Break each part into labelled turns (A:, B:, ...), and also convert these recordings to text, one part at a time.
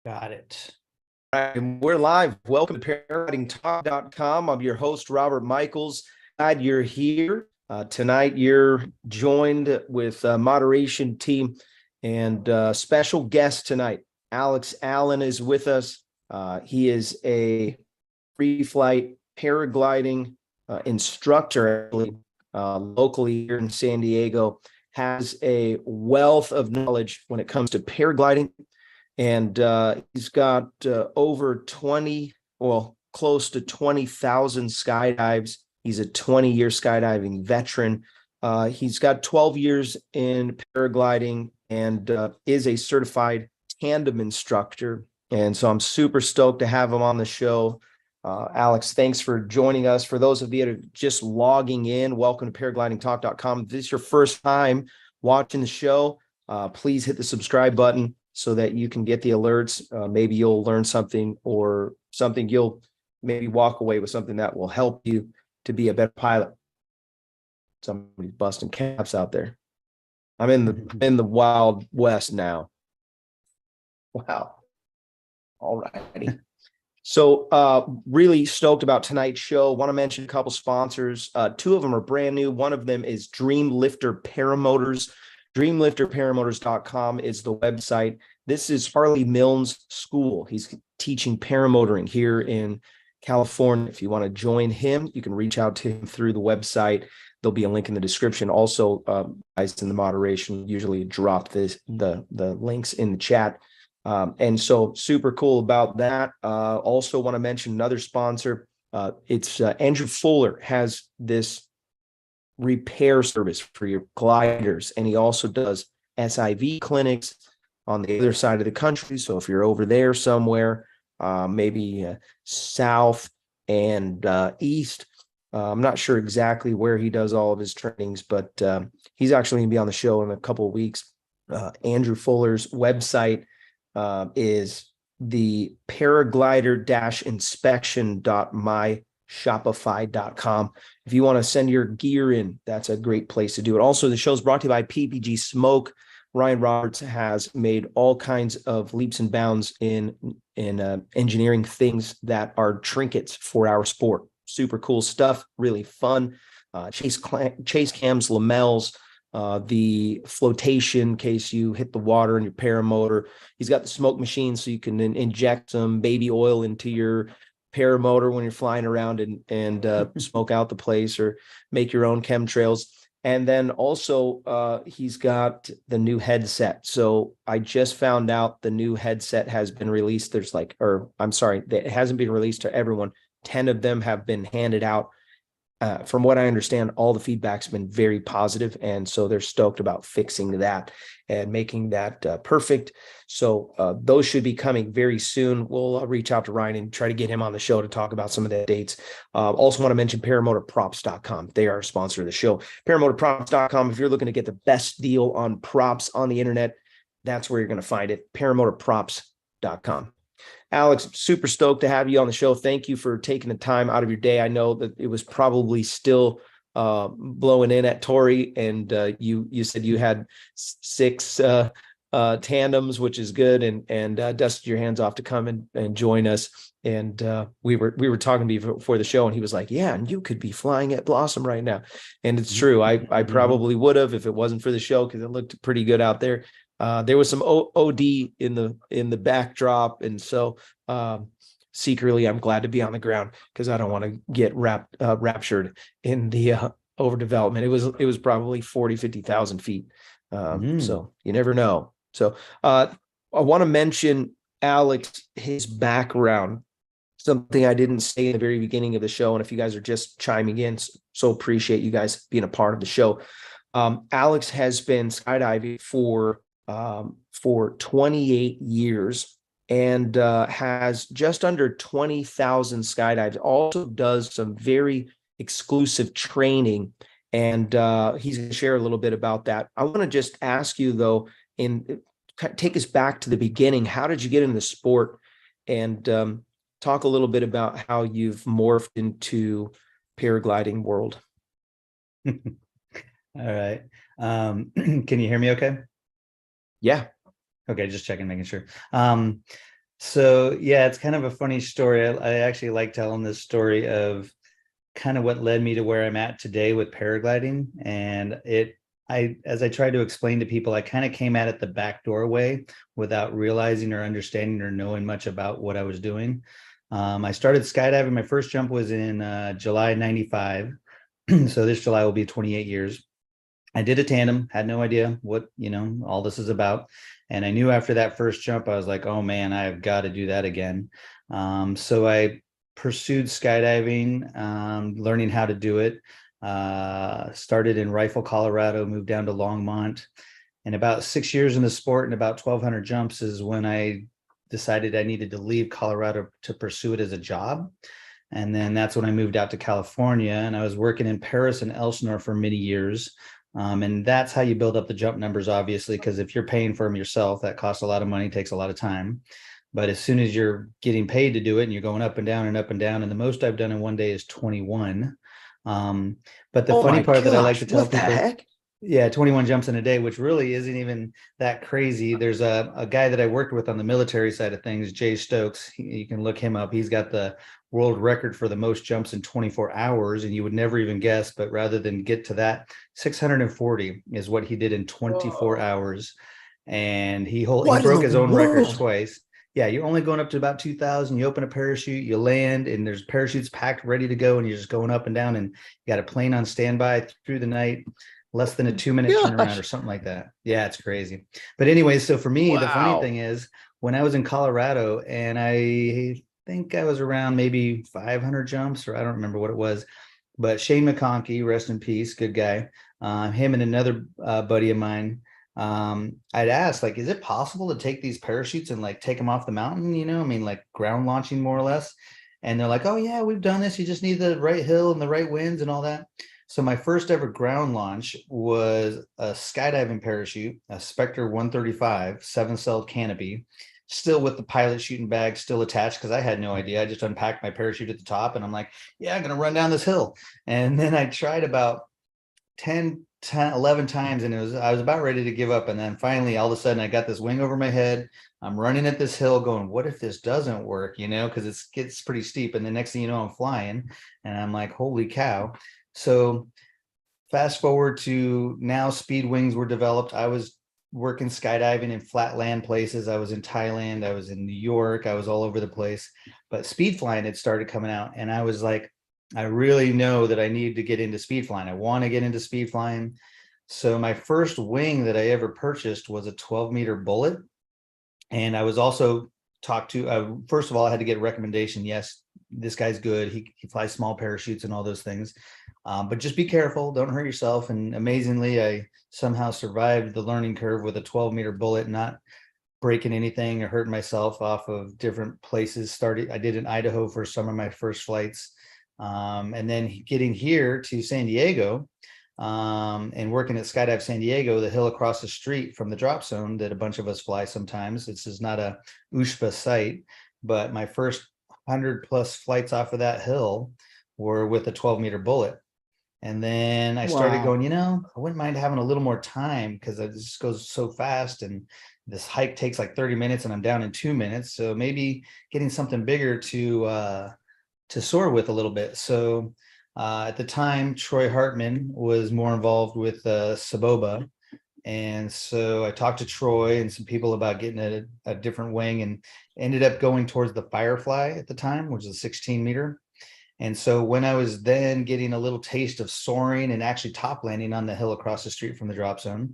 A: Got it.
B: All right, and we're live. Welcome to paraglidingtalk.com. I'm your host, Robert Michaels. Glad you're here. Tonight, you're joined with a moderation team and special guest tonight. Alex Allen is with us. He is a free flight paragliding instructor, actually, locally here in San Diego, has a wealth of knowledge when it comes to paragliding. And he's got over 20, well, close to 20,000 skydives. He's a 20-year skydiving veteran. He's got 12 years in paragliding and is a certified tandem instructor. And so I'm super stoked to have him on the show. Alex, thanks for joining us. For those of you that are just logging in, welcome to paraglidingtalk.com. If this is your first time watching the show, please hit the subscribe button so that you can get the alerts. Maybe you'll learn something, or something you'll maybe walk away with something that will help you to be a better pilot. Somebody's busting caps out there. I'm in the Wild West now. Wow. All righty. So really stoked about tonight's show. Want to mention a couple sponsors. Two of them are brand new. One of them is Dreamlifter Paramotors. Dreamlifterparamotors.com is the website. This is Harley Milne's school. He's teaching paramotoring here in California. If you want to join him, you can reach out to him through the website. There'll be a link in the description. Also, guys in the moderation usually drop the links in the chat. And so super cool about that. Also want to mention another sponsor. It's Andrew Fuller has this repair service for your gliders, and he also does SIV clinics on the other side of the country. So if you're over there somewhere, maybe south and east, I'm not sure exactly where he does all of his trainings, but he's actually gonna be on the show in a couple of weeks. Andrew Fuller's website is the paraglider-inspection.myshopify.com. If you want to send your gear in, that's a great place to do it. Also, the show's brought to you by PPG Smoke. Ryan Roberts has made all kinds of leaps and bounds in engineering things that are trinkets for our sport. Super cool stuff, really fun. Chase cams, lamels, the flotation in case you hit the water in your paramotor. He's got the smoke machine so you can inject some baby oil into your paramotor when you're flying around and smoke out the place, or make your own chemtrails. And then also he's got the new headset. So I just found out the new headset has been released. There's like, or I'm sorry, it hasn't been released to everyone. 10 of them have been handed out. From what I understand, all the feedback's been very positive, and so they're stoked about fixing that and making that perfect. So those should be coming very soon. We'll reach out to Ryan and try to get him on the show to talk about some of the dates. Also want to mention paramotorprops.com. They are a sponsor of the show. Paramotorprops.com. If you're looking to get the best deal on props on the internet, that's where you're going to find it. Paramotorprops.com. Alex, super stoked to have you on the show. Thank you for taking the time out of your day. I know that it was probably still blowing in at Torrey, and you said you had 6 tandems, which is good, and dusted your hands off to come and join us. And we were talking to you before the show, and he was like, "Yeah, and you could be flying at Blossom right now." And it's true. I probably would have if it wasn't for the show, because it looked pretty good out there. There was some OD in the backdrop, and so secretly I'm glad to be on the ground, because I don't want to get raptured in the overdevelopment. It was probably 50,000 feet. So you never know. So I want to mention Alex, his background, something I didn't say in the very beginning of the show. And if you guys are just chiming in, so appreciate you guys being a part of the show. Alex has been skydiving for 28 years and has just under 20,000 skydives. Also does some very exclusive training, and he's going to share a little bit about that. I want to just ask you, though, take us back to the beginning. How did you get into the sport? And talk a little bit about how you've morphed into paragliding world.
A: All right. Can you hear me okay?
B: Yeah.
A: Okay, just checking, making sure. So yeah, it's kind of a funny story. I actually like telling this story of kind of what led me to where I'm at today with paragliding. And as I tried to explain to people, I kind of came at it the back doorway without realizing or understanding or knowing much about what I was doing. I started skydiving. My first jump was in July '95. So this July will be 28 years. I did a tandem, had no idea what, all this is about. And I knew after that first jump, I was like, oh man, I've got to do that again. So I pursued skydiving, learning how to do it. Started in Rifle, Colorado, moved down to Longmont. And about 6 years in the sport and about 1,200 jumps is when I decided I needed to leave Colorado to pursue it as a job. And then that's when I moved out to California, and I was working in Paris and Elsinore for many years. And that's how you build up the jump numbers, obviously, because if you're paying for them yourself, that costs a lot of money, takes a lot of time. But as soon as you're getting paid to do it and you're going up and down and up and down, and the most I've done in one day is 21. But the
B: Oh
A: funny
B: my
A: part that I like
B: gosh,
A: to tell
B: what the
A: people,
B: heck?
A: yeah, 21 jumps in a day, which really isn't even that crazy. There's a guy that I worked with on the military side of things, Jay Stokes. You can look him up. He's got the world record for the most jumps in 24 hours, and you would never even guess. But rather than get to that, 640 is what he did in 24
B: Whoa.
A: hours. And he
B: What in
A: broke
B: the
A: his own record
B: world?
A: twice. Yeah, you're only going up to about 2,000. You open a parachute, you land, and there's parachutes packed ready to go, and you're just going up and down, and you got a plane on standby through the night, less than a 2 minute turnaround or
B: Gosh.
A: something like that. Yeah, it's crazy. But anyways, so for me, the funny
B: Wow.
A: thing is when I was in Colorado, and I think I was around maybe 500 jumps, or I don't remember what it was, but Shane McConkey, rest in peace, good guy. Him and another buddy of mine, I'd asked, like, is it possible to take these parachutes and like take them off the mountain? I mean, like ground launching more or less. And they're like, oh yeah, we've done this. You just need the right hill and the right winds and all that. So my first ever ground launch was a skydiving parachute, a Spectre 135 7-celled canopy, still with the pilot shooting bag still attached because I had no idea. I just unpacked my parachute at the top and I'm like, yeah, I'm gonna run down this hill. And then I tried about 11 times, and I was about ready to give up. And then finally, all of a sudden I got this wing over my head. I'm running at this hill going, what if this doesn't work? Because it gets pretty steep. And the next thing you know, I'm flying and I'm like, holy cow. So fast forward to now, speed wings were developed. I was working skydiving in flat land places. I was in Thailand, I was in New York, I was all over the place. But speed flying had started coming out, and I was like, I really know that I need to get into speed flying. I want to get into speed flying. So my first wing that I ever purchased was a 12-meter bullet. And I was also talked to, first of all, I had to get a recommendation. Yes, this guy's good. He flies small parachutes and all those things. But just be careful, don't hurt yourself. And amazingly, I somehow survived the learning curve with a 12-meter bullet, not breaking anything or hurting myself off of different places. I did in Idaho for some of my first flights. And then getting here to San Diego, and working at Skydive San Diego, the hill across the street from the drop zone that a bunch of us fly sometimes. This is not a USPA site, but my first 100+ flights off of that hill were with a 12-meter bullet. And then I started
B: Wow.
A: going, I wouldn't mind having a little more time because it just goes so fast. And this hike takes like 30 minutes and I'm down in 2 minutes. So maybe getting something bigger to soar with a little bit. So at the time, Troy Hartman was more involved with Saboba. And so I talked to Troy and some people about getting a different wing, and ended up going towards the Firefly at the time, which is a 16-meter. And so when I was then getting a little taste of soaring and actually top landing on the hill across the street from the drop zone,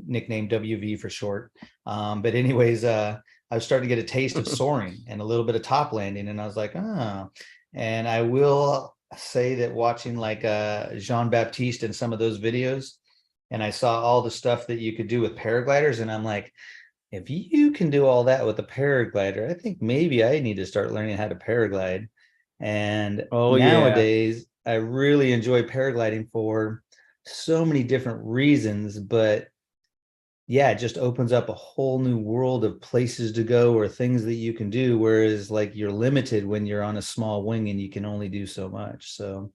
A: nicknamed WV for short. But anyways, I was starting to get a taste of soaring and a little bit of top landing. And I was like, oh, and I will say that watching like Jean-Baptiste and some of those videos, and I saw all the stuff that you could do with paragliders. And I'm like, if you can do all that with a paraglider, I think maybe I need to start learning how to paraglide. And
B: Oh yeah.
A: nowadays, I really enjoy paragliding for so many different reasons, but yeah, it just opens up a whole new world of places to go or things that you can do. Whereas, like, you're limited when you're on a small wing and you can only do so much. So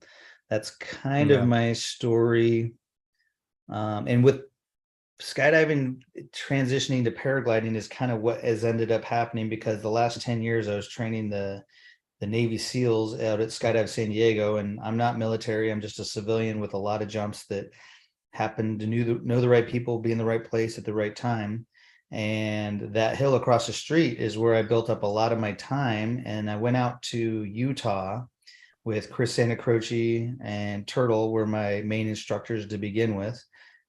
A: that's kind of
B: Yeah.
A: my story. And with skydiving transitioning to paragliding is kind of what has ended up happening, because the last 10 years I was training the Navy SEALs out at Skydive San Diego, and I'm not military. I'm just a civilian with a lot of jumps that happen to know the right people, be in the right place at the right time. And that hill across the street is where I built up a lot of my time. And I went out to Utah with Chris Santa Croce and Turtle were my main instructors to begin with,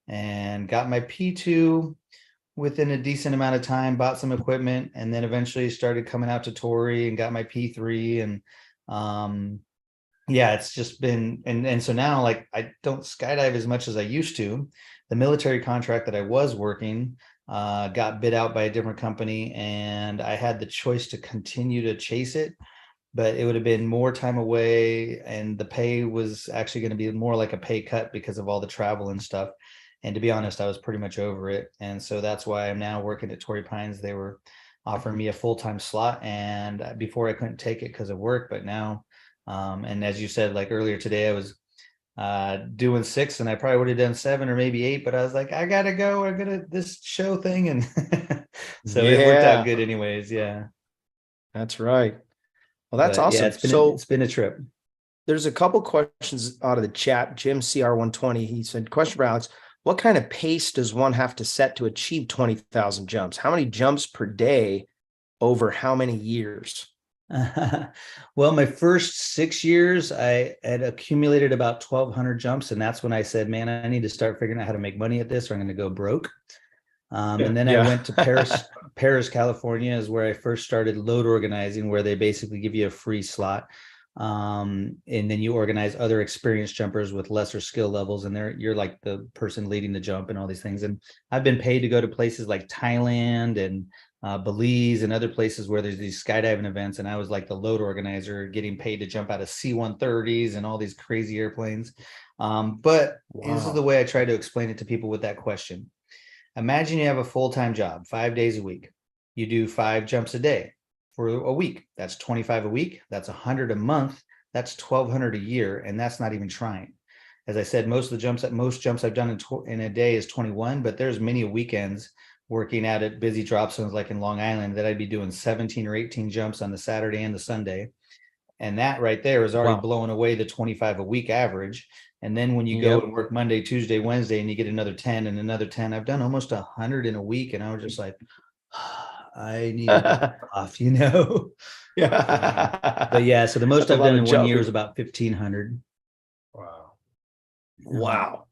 A: and got my P2 within a decent amount of time, bought some equipment, and then eventually started coming out to Torrey and got my P3. And yeah, it's just been, and so now, like, I don't skydive as much as I used to. The military contract that I was working got bid out by a different company, and I had the choice to continue to chase it, but it would have been more time away, and the pay was actually going to be more like a pay cut because of all the travel and stuff. And to be honest, I was pretty much over it. And so that's why I'm now working at Torrey Pines. They were offering me a full-time slot, and before I couldn't take it because of work, but now, and as you said, like earlier today, I was doing 6, and I probably would have done 7 or maybe 8, but I was like, I gotta go, I gotta this show thing. And so it worked out
B: Yeah,
A: good anyways. Yeah.
B: that's right. Well, that's
A: But yeah,
B: awesome. So
A: it's been a trip.
B: there's a couple questions out of the chat. Jim CR120, he said, question for Alex, what kind of pace does one have to set to achieve 20,000 jumps? How many jumps per day over how many years?
A: Well, my first 6 years, I had accumulated about 1,200 jumps, and that's when I said, "Man, I need to start figuring out how to make money at this, or I'm going to go broke." And then I
B: Yeah.
A: went to Paris, California, is where I first started load organizing, where they basically give you a free slot, and then you organize other experienced jumpers with lesser skill levels, and you're like the person leading the jump and all these things. And I've been paid to go to places like Thailand and Belize and other places where there's these skydiving events, and I was like the load organizer, getting paid to jump out of C-130s and all these crazy airplanes. But this is the
B: Wow.
A: way I try to explain it to people with that question. Imagine you have a full-time job, 5 days a week. You do 5 jumps a day for a week. That's 25 a week. That's 100 a month. That's 1,200 a year, and that's not even trying. As I said, most jumps I've done in a day is 21, but there's many weekends working out at busy drop zones like in Long Island that I'd be doing 17 or 18 jumps on the Saturday and the Sunday. And that right there is already
B: Wow.
A: blowing away the 25 a week average. And then when you go
B: Yep.
A: and work Monday, Tuesday, Wednesday, and you get another 10 and another 10, I've done almost 100 in a week. And I was just like, I need a day off, you know? But
B: Yeah.
A: yeah, so the most
B: That's a
A: I've
B: lot
A: done
B: of
A: in one year
B: jumping.
A: was about 1,500.
B: Wow.
A: Um,
B: Wow.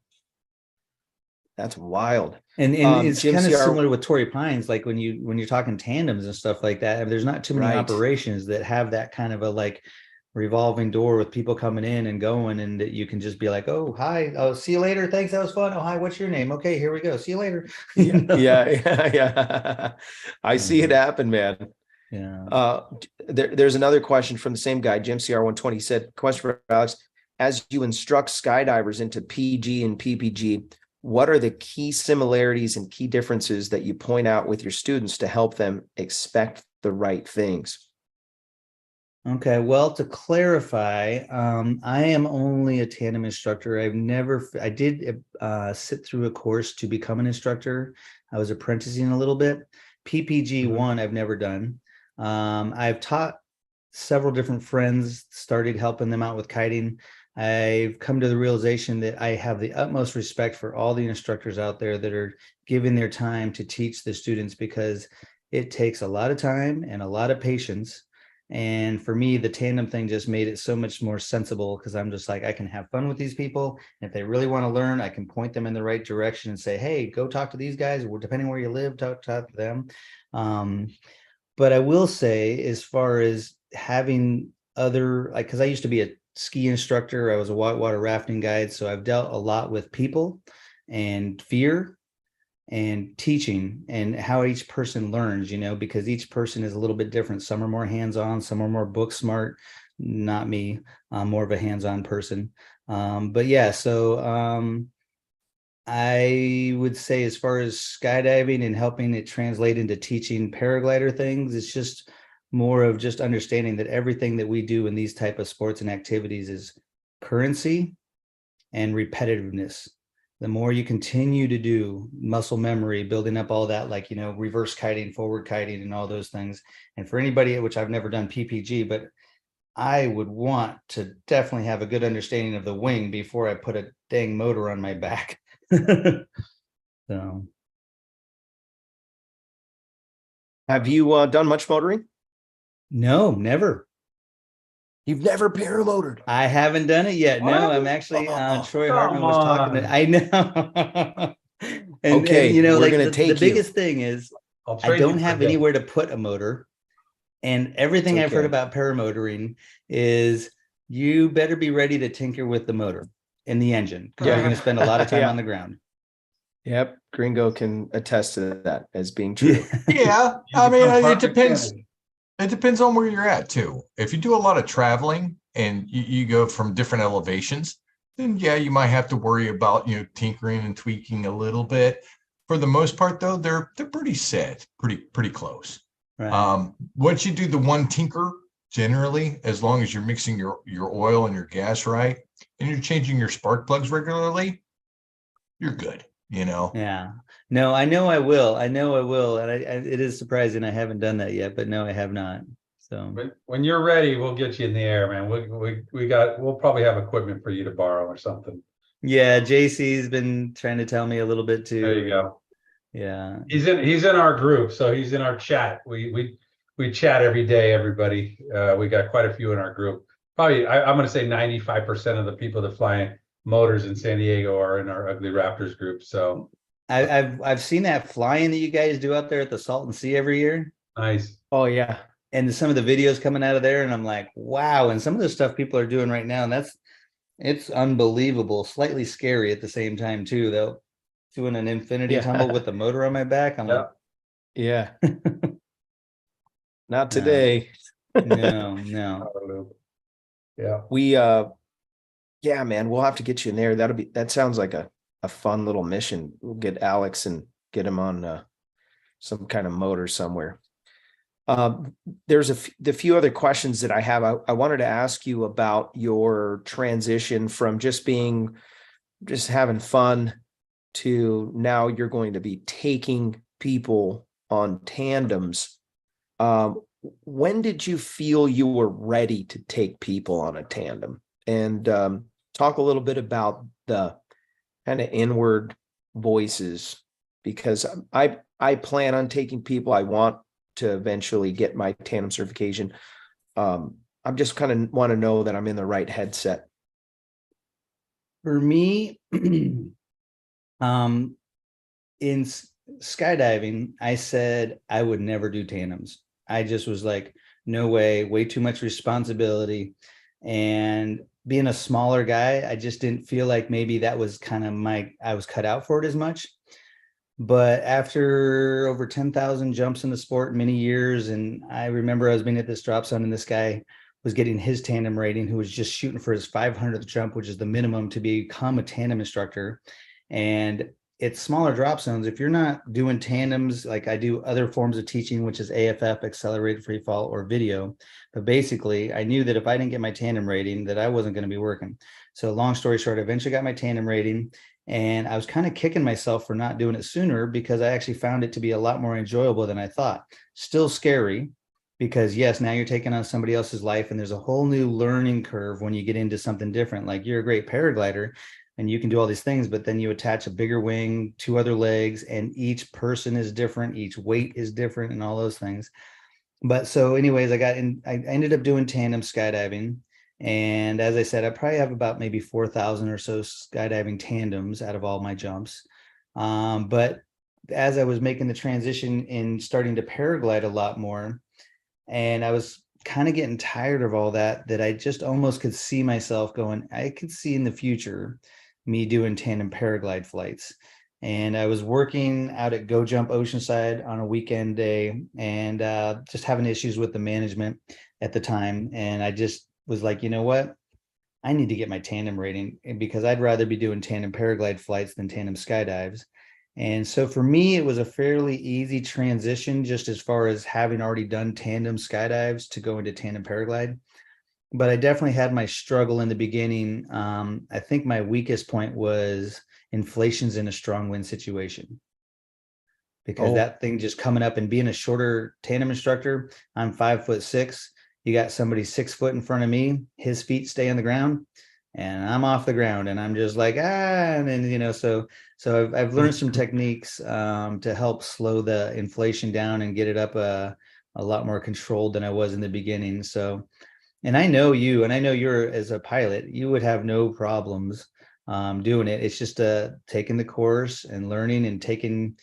B: That's wild.
A: and it's
B: Jim
A: kind of
B: CR,
A: similar with Torrey Pines, like when you're talking tandems and stuff like that. There's not too many
B: right.
A: operations that have that kind of a like revolving door with people coming in and going, and that you can just be like, oh hi, oh see you later, thanks, that was fun, oh hi, what's your name, okay, here we go, see you later. You
B: Yeah,
A: know?
B: yeah, yeah, yeah. I see it
A: Um,
B: happen, man.
A: yeah.
B: There's another question from the same guy, Jim CR120 said, question for Alex, as you instruct skydivers into PG and PPG, what are the key similarities and key differences that you point out with your students to help them expect the right things?
A: Okay, well, to clarify, I am only a tandem instructor. I did sit through a course to become an instructor. I was apprenticing a little bit. PPG
B: Mhm.
A: one, I've never done. I've taught several different friends, started helping them out with kiting. I've come to the realization that I have the utmost respect for all the instructors out there that are giving their time to teach the students, because it takes a lot of time and a lot of patience. And for me, the tandem thing just made it so much more sensible, because I'm just like, I can have fun with these people. And if they really want to learn, I can point them in the right direction and say, hey, go talk to these guys, or depending where you live, talk to them. Um, but I will say, as far as having other, like, because I used to be a ski instructor, I was a whitewater rafting guide. So I've dealt a lot with people and fear and teaching and how each person learns, because each person is a little bit different. Some are more hands-on, some are more book smart. Not me. I'm more of a hands-on person. But yeah, so I would say, as far as skydiving and helping it translate into teaching paraglider things, it's just more of just understanding that everything that we do in these type of sports and activities is currency and repetitiveness. the more you continue to do muscle memory, building up all that, like, reverse kiting, forward kiting, and all those things. And for anybody, which I've never done PPG, but I would want to definitely have a good understanding of the wing before I put a dang motor on my back. So,
B: Have you done much motoring?
A: no, never.
B: You've never paramotored.
A: I haven't done it yet. No, I'm actually Troy Hartman was talking to, I know. and
B: Okay, we're
A: like
B: gonna
A: the
B: take you.
A: biggest thing is
C: I'll
A: I
C: trade you
A: don't
C: for
A: have
C: Dave.
A: anywhere to put a motor. And everything I've heard
B: okay.
A: about paramotoring is you better be ready to tinker with the motor and the engine, because you're going to spend a lot of time
B: Yeah.
A: on the ground.
B: Yep, Gringo can attest to that as being true.
D: Yeah,
C: You
D: I mean,
C: become
D: it
C: perfect
D: depends.
C: candidate.
D: It depends on where you're at too. If you do a lot of traveling and you go from different elevations, then yeah, you might have to worry about tinkering and tweaking a little bit. For the most part, though, they're pretty set, pretty close.
A: Right.
D: Once you do the one tinker, generally, as long as you're mixing your oil and your gas right, and you're changing your spark plugs regularly, you're good.
A: Yeah. No, I know I will. And it is surprising I haven't done that yet, but no, I have not. So
C: When you're ready, we'll get you in the air, man. We'll probably have equipment for you to borrow or something.
A: yeah, JC's been trying to tell me a little bit too.
C: There you go.
A: Yeah.
C: He's in our group, so he's in our chat. We chat every day, everybody. We got quite a few in our group. Probably I'm gonna say 95% of the people that fly motors in San Diego are in our Ugly Raptors group. So
A: I've seen that flying that you guys do out there at the Salton Sea every year.
C: nice.
B: Oh yeah.
A: And some of the videos coming out of there, and I'm like, wow. And some of the stuff people are doing right now, and it's unbelievable, slightly scary at the same time too, though. Doing an infinity tumble with the motor on my back. I'm like,
B: Yeah. Not
A: No.
B: today.
A: no.
C: Yeah.
B: Yeah, man, we'll have to get you in there. That sounds like a fun little mission. We'll get Alex and get him on some kind of motor somewhere. There's the few other questions that I have. I wanted to ask you about your transition from just having fun to now you're going to be taking people on tandems. When did you feel you were ready to take people on a tandem? And talk a little bit about the kind of inward voices, because I plan on taking people. I want to eventually get my tandem certification. I'm just kind of want to know that I'm in the right headset.
A: For me, in skydiving, I said I would never do tandems. I just was like, no way too much responsibility. And being a smaller guy, I just didn't feel like maybe that was kind of I was cut out for it as much. But after over 10,000 jumps in the sport, many years, and I remember I was being at this drop zone and this guy was getting his tandem rating, who was just shooting for his 500th jump, which is the minimum to become a tandem instructor. And it's smaller drop zones. If you're not doing tandems, like I do other forms of teaching, which is AFF, accelerated free fall, or video. But basically, I knew that if I didn't get my tandem rating, that I wasn't going to be working. So long story short, I eventually got my tandem rating. And I was kind of kicking myself for not doing it sooner, because I actually found it to be a lot more enjoyable than I thought. Still scary, because yes, now you're taking on somebody else's life, and there's a whole new learning curve when you get into something different. Like, you're a great paraglider and you can do all these things, but then you attach a bigger wing, 2 other legs, and each person is different, each weight is different, and all those things. But so anyways, I ended up doing tandem skydiving. And as I said, I probably have about maybe 4,000 or so skydiving tandems out of all my jumps. But as I was making the transition and starting to paraglide a lot more, and I was kind of getting tired of all that I just almost could see myself going, I could see in the future me doing tandem paraglide flights. And I was working out at Go Jump Oceanside on a weekend day, and just having issues with the management at the time. And I just was like, you know what? I need to get my tandem rating, because I'd rather be doing tandem paraglide flights than tandem skydives. And so for me, it was a fairly easy transition, just as far as having already done tandem skydives to go into tandem paraglide. But I definitely had my struggle in the beginning. I think my weakest point was inflation's in a strong wind situation. Because
B: Oh.
A: that thing just coming up and being a shorter tandem instructor, I'm 5'6". You got somebody 6 foot in front of me, his feet stay on the ground and I'm off the ground and I'm just like, and then, you know, so I've learned some techniques to help slow the inflation down and get it up a lot more controlled than I was in the beginning. So, and I know you, and I know you're, as a pilot, you would have no problems doing it. It's just taking the course and learning and taking,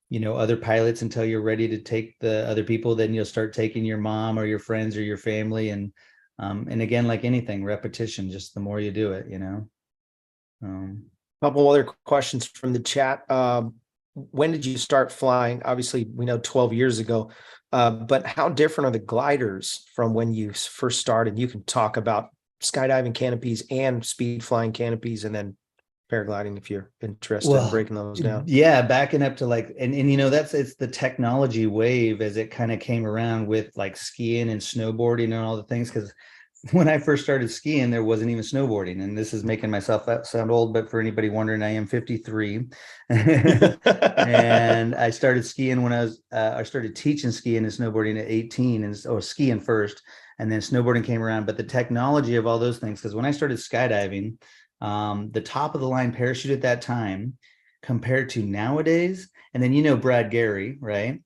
A: you know, other pilots until you're ready to take the other people. Then you'll start taking your mom or your friends or your family. And again, like anything, repetition, just the more you do it, you know.
B: Couple other questions from the chat. When did you start flying? Obviously, we know 12 years ago, but how different are the gliders from when you first started? You can talk about skydiving canopies and speed flying canopies, and then paragliding if you're interested in breaking those down.
A: Yeah, backing up to like, and you know, it's the technology wave as it kind of came around with like skiing and snowboarding and all the things. Because when I first started skiing, there wasn't even snowboarding. And this is making myself sound old, but for anybody wondering, I am 53. And I started skiing when I started teaching skiing and snowboarding at 18, or skiing first, and then snowboarding came around. But the technology of all those things, because when I started skydiving, the top of the line parachute at that time compared to nowadays, and then, you know, Brad Gary, right?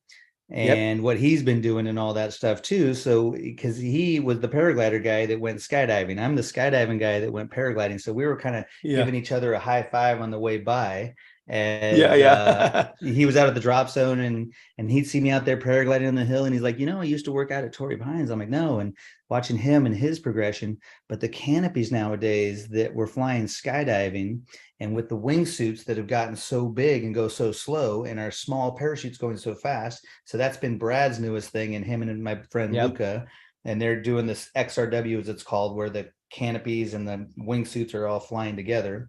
A: And what he's been doing and all that stuff too. So, because he was the paraglider guy that went skydiving, I'm the skydiving guy that went paragliding. So we were kind of giving each other a high five on the way by. And he was out at the drop zone, and he'd see me out there paragliding on the hill, and he's like, you know, I used to work out at Torrey Pines. I'm like, no. And watching him and his progression, but the canopies nowadays that we're flying skydiving, and with the wingsuits that have gotten so big and go so slow, and our small parachutes going so fast. So that's been Brad's newest thing, and him and my friend Luca, and they're doing this XRW, as it's called, where the canopies and the wingsuits are all flying together.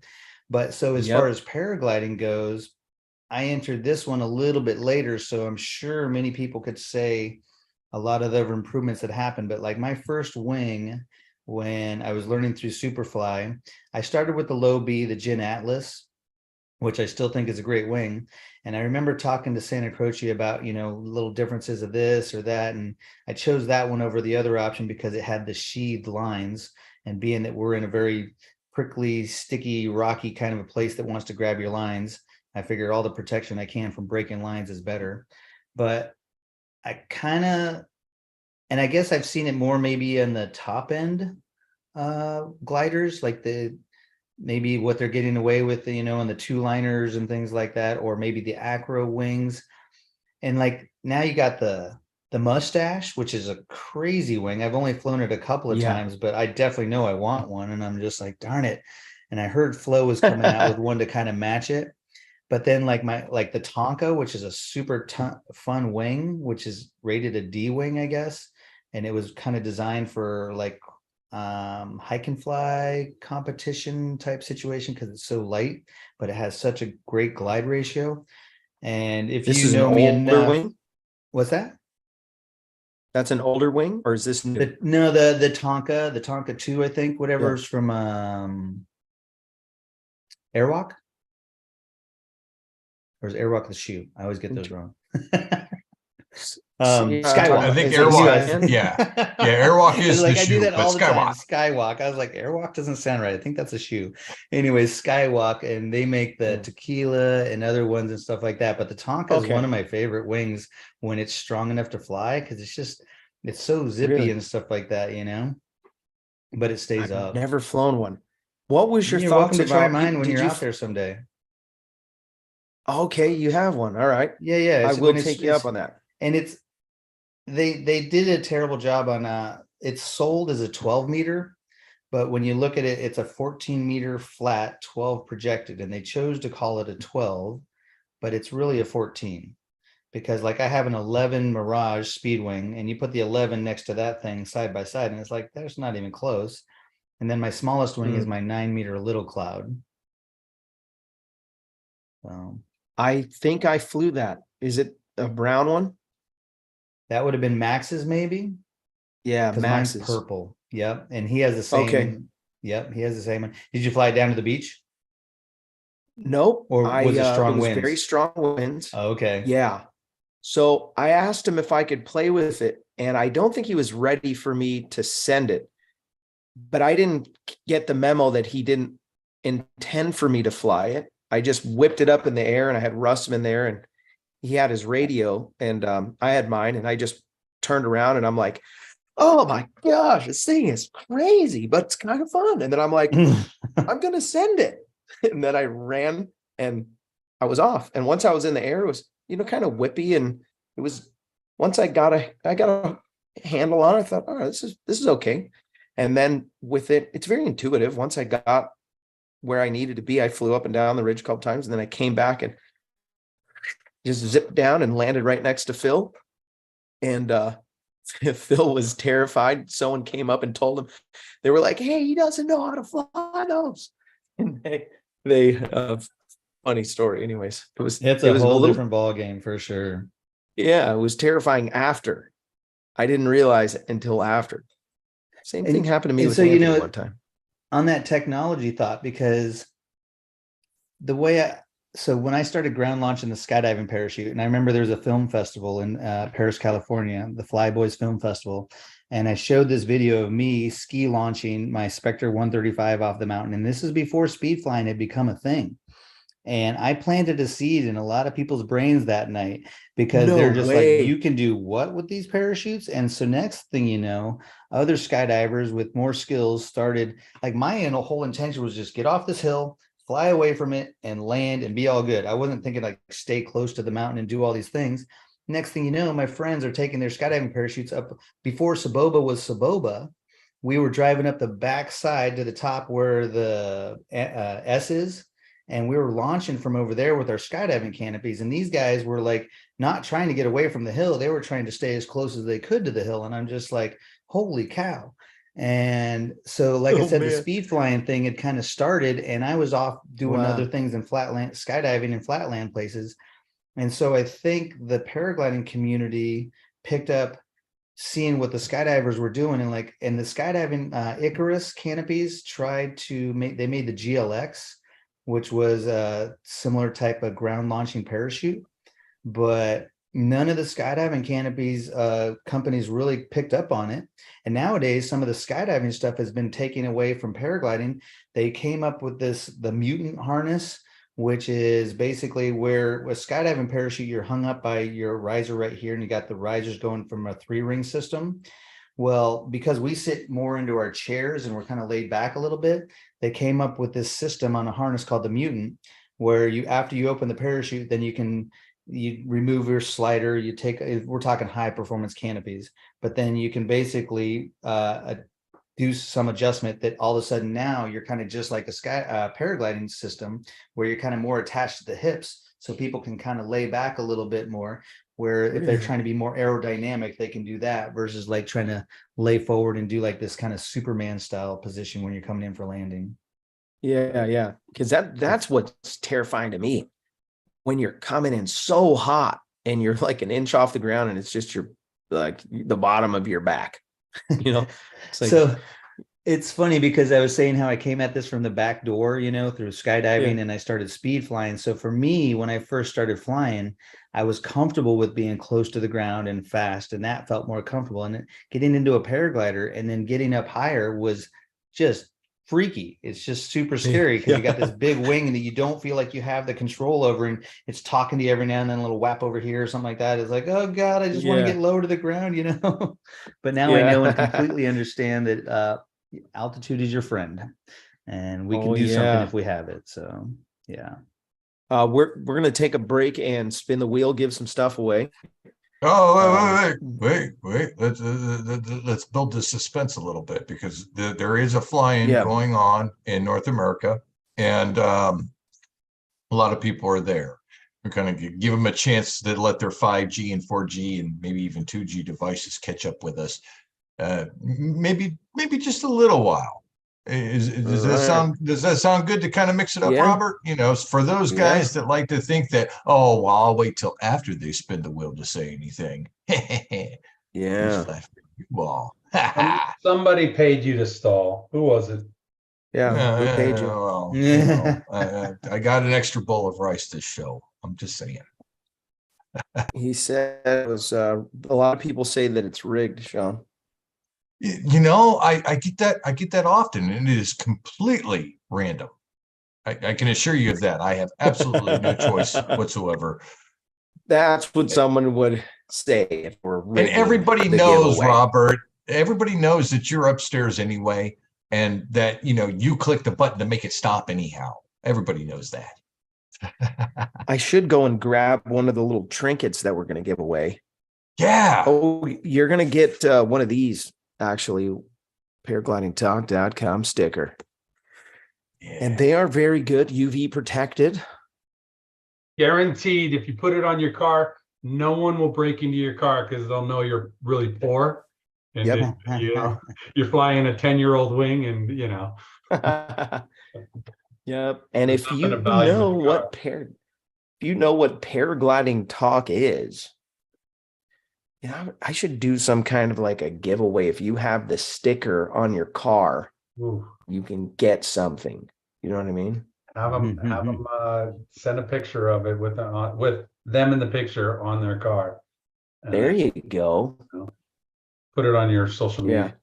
A: But so as far as paragliding goes, I entered this one a little bit later, so I'm sure many people could say a lot of the improvements that happened. But like my first wing, when I was learning through Superfly, I started with the low B, the Gin Atlas, which I still think is a great wing. And I remember talking to Santa Croce about, you know, little differences of this or that. And I chose that one over the other option because it had the sheathed lines. And being that we're in a very prickly, sticky, rocky kind of a place that wants to grab your lines, I figure all the protection I can from breaking lines is better. But I kind of, and I guess I've seen it more maybe in the top end gliders, like maybe what they're getting away with, you know, and the two liners and things like that, or maybe the acro wings. And like now you got the Mustache, which is a crazy wing. I've only flown it a couple of times, but I definitely know I want one, and I'm just like, darn it. And I heard Flo was coming out with one to kind of match it. But then like the Tonka, which is a super fun wing, which is rated a D wing, I guess. And it was kind of designed for like hike and fly competition type situation because it's so light, but it has such a great glide ratio. And if
B: this
A: you know me enough, what's that?
B: That's an older wing, or is this new?
A: The Tonka 2, I think, whatever's from Airwalk. Or is Airwalk the shoe? I always get those wrong. Skywalk.
D: I think Airwalk. Airwalk is the shoe, but Skywalk.
A: Skywalk. I was like, Airwalk doesn't sound right. I think that's a shoe. Anyways, Skywalk, and they make the tequila and other ones and stuff like that. But the Tonka is one of my favorite wings when it's strong enough to fly, because it's so zippy and stuff like that, you know. But it stays up.
B: Never flown one. What was your
A: You're
B: thoughts
A: welcome to
B: about
A: try mine when you're out there someday.
B: Okay, you have one. All right.
A: Yeah.
B: I will take you up on that.
A: And they did a terrible job on it's sold as a 12 meter, but when you look at it, it's a 14 meter flat, 12 projected, and they chose to call it a 12, but it's really a 14, because like I have an 11 Mirage Speedwing, and you put the 11 next to that thing side by side, and it's like that's not even close. And then my smallest wing is my 9 meter Little Cloud.
B: I think I flew that. Is it a brown one?
A: That would have been Max's, maybe.
B: Yeah,
A: Max's. Mine's purple. Yep, and he has the same.
B: Okay.
A: Yep, he has the same one. Did you fly down to the beach?
B: Nope.
A: or was it
B: It
A: strong
B: was very
A: winds?
B: strong winds.
A: Oh, okay.
B: Yeah. So I asked him if I could play with it, and I don't think he was ready for me to send it, but I didn't get the memo that he didn't intend for me to fly it. I just whipped it up in the air, and I had Russman there, and he had his radio, and I had mine, and I just turned around and I'm like, oh my gosh, this thing is crazy, but it's kind of fun. And then I'm like, I'm gonna send it. And then I ran and I was off. And once I was in the air, it was, kind of whippy. And it was once I got a handle on it, I thought, all right, this is okay. And then with it, it's very intuitive. Once I got where I needed to be, I flew up and down the ridge a couple times, and then I came back and just zipped down and landed right next to Phil. And Phil was terrified. Someone came up and told him, they were like, hey, he doesn't know how to fly those. And they funny story. Anyways,
A: It's
B: it
A: a
B: was
A: whole
B: little,
A: different ball game for sure.
B: yeah, it was terrifying after. I didn't realize it until after. Same thing happened to me with
A: so,
B: Anthony one time.
A: On that technology thought, because the way so when I started ground launching the skydiving parachute, and I remember there was a film festival in Paris, California, the Flyboys Film Festival, and I showed this video of me ski launching my Spectre 135 off the mountain, and this is before speed flying had become a thing. And I planted a seed in a lot of people's brains that night, because they're just like, you can do what with these parachutes? And so next thing you know, other skydivers with more skills started, like my whole intention was just get off this hill, fly away from it, and land and be all good. I wasn't thinking like stay close to the mountain and do all these things. Next thing you know, my friends are taking their skydiving parachutes up. Before Saboba was Saboba, we were driving up the back side to the top where the S is, and we were launching from over there with our skydiving canopies. And these guys were like not trying to get away from the hill. They were trying to stay as close as they could to the hill. And I'm just like, holy cow. And so, like I said, the speed flying thing had kind of started, and I was off doing other things in flatland, skydiving in flatland places. And so I think the paragliding community picked up seeing what the skydivers were doing, and the skydiving Icarus canopies they made the GLX, which was a similar type of ground launching parachute, but none of the skydiving canopies companies really picked up on it. And nowadays, some of the skydiving stuff has been taken away from paragliding. They came up with the mutant harness, which is basically where with skydiving parachute, you're hung up by your riser right here, and you got the risers going from a 3-ring system. Well, because we sit more into our chairs and we're kind of laid back a little bit, they came up with this system on a harness called the Mutant, where after you open the parachute, then you remove your slider, we're talking high performance canopies, but then you can basically do some adjustment that all of a sudden now you're kind of just like a paragliding system, where you're kind of more attached to the hips, so people can kind of lay back a little bit more, where if they're trying to be more aerodynamic, they can do that versus like trying to lay forward and do like this kind of Superman style position when you're coming in for landing.
B: Yeah. Because that's what's terrifying to me. When you're coming in so hot and you're like an inch off the ground and it's just the bottom of your back, It's like,
A: so it's funny because I was saying how I came at this from the back door, through skydiving, and I started speed flying. So for me, when I first started flying, I was comfortable with being close to the ground and fast, and that felt more comfortable. And getting into a paraglider and then getting up higher was just freaky. It's just super scary because you got this big wing that you don't feel like you have the control over, and it's talking to you every now and then, a little whap over here or something like that. It's like, oh God, I just want to get low to the ground, But now I know and completely understand that altitude is your friend, and we can do something if we have it. So yeah.
B: We're gonna take a break and spin the wheel, give some stuff away.
D: Oh, wait. Let's build the suspense a little bit, because there is a fly-in going on in North America, and a lot of people are there. We're going to give them a chance to let their 5G and 4G and maybe even 2G devices catch up with us. Maybe just a little while. Does that sound good to kind of mix it up, Robert? For those guys that like to think that, oh, well, I'll wait till after they spin the wheel to say anything.
C: Somebody paid you to stall. Who was it?
B: Yeah, we paid you.
D: Well, I got an extra bowl of rice this show. I'm just saying.
B: He said it was a lot of people say that it's rigged, Sean.
D: I get that often, and it is completely random. I can assure you of that. I have absolutely no choice whatsoever.
B: That's what someone would say if we're
D: And
B: rigging
D: everybody
B: the
D: knows,
B: giveaway.
D: Robert, everybody knows that you're upstairs anyway, and that, you click the button to make it stop anyhow. Everybody knows that.
B: I should go and grab one of the little trinkets that we're going to give away.
D: Yeah.
B: Oh, you're going to get one of these, actually, paraglidingtalk.com sticker.
D: Yeah.
B: And they are very good, UV protected.
C: Guaranteed, if you put it on your car, no one will break into your car because they'll know you're really poor. And
B: Yep.
C: you're flying a 10-year-old wing, and
B: Yep. And
C: There's
B: if
C: nothing
B: you
C: of value in
B: know
C: the
B: what paragliding talk is, I should do some kind of like a giveaway. If you have the sticker on your car,
C: Ooh.
B: you can get something. You know what I mean?
C: Have them send a picture of it with them in the picture on their car. And
B: There
C: then,
B: you go.
C: put it on your social media.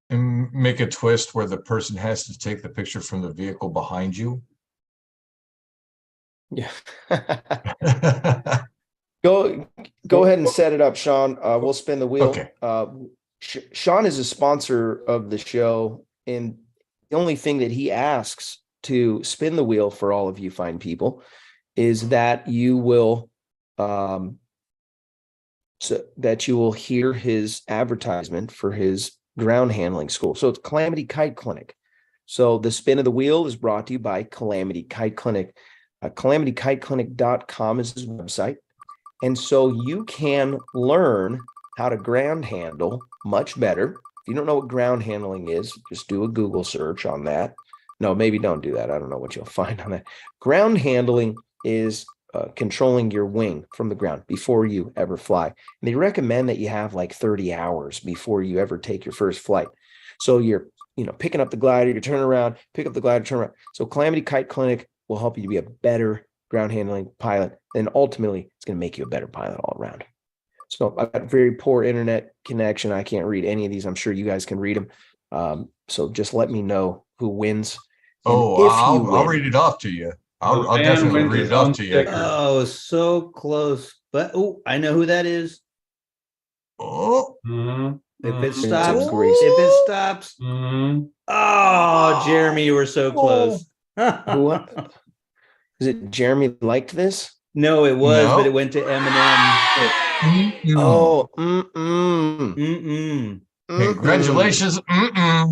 D: And make a twist where the person has to take the picture from the vehicle behind you.
B: Yeah. Go ahead and set it up, Sean. We'll spin the wheel.
D: Okay.
B: Sean is a sponsor of the show, and the only thing that he asks to spin the wheel for all of you fine people is that you will hear his advertisement for his ground handling school. So it's Calamity Kite Clinic. So the spin of the wheel is brought to you by Calamity Kite Clinic. CalamityKiteClinic.com is his website. And so you can learn how to ground handle much better. If you don't know what ground handling is, just do a Google search on that. No, maybe don't do that. I don't know what you'll find on that. Ground handling is controlling your wing from the ground before you ever fly. And they recommend that you have like 30 hours before you ever take your first flight. So you're, picking up the glider, you turn around, pick up the glider, turn around. So Calamity Kite Clinic will help you to be a better ground handling pilot. And ultimately, it's going to make you a better pilot all around. So I've got very poor internet connection. I can't read any of these. I'm sure you guys can read them. So just let me know who wins.
D: I'll read it off to you. I'll definitely read it off to you.
A: Oh, so close. But I know who that is.
D: Oh.
C: Mm-hmm.
A: If it stops.
C: Mm-hmm.
A: Oh, Jeremy, you were so close.
B: Is it Jeremy liked this?
A: No, it was, but it went to Eminem.
B: Oh,
D: Congratulations.
A: I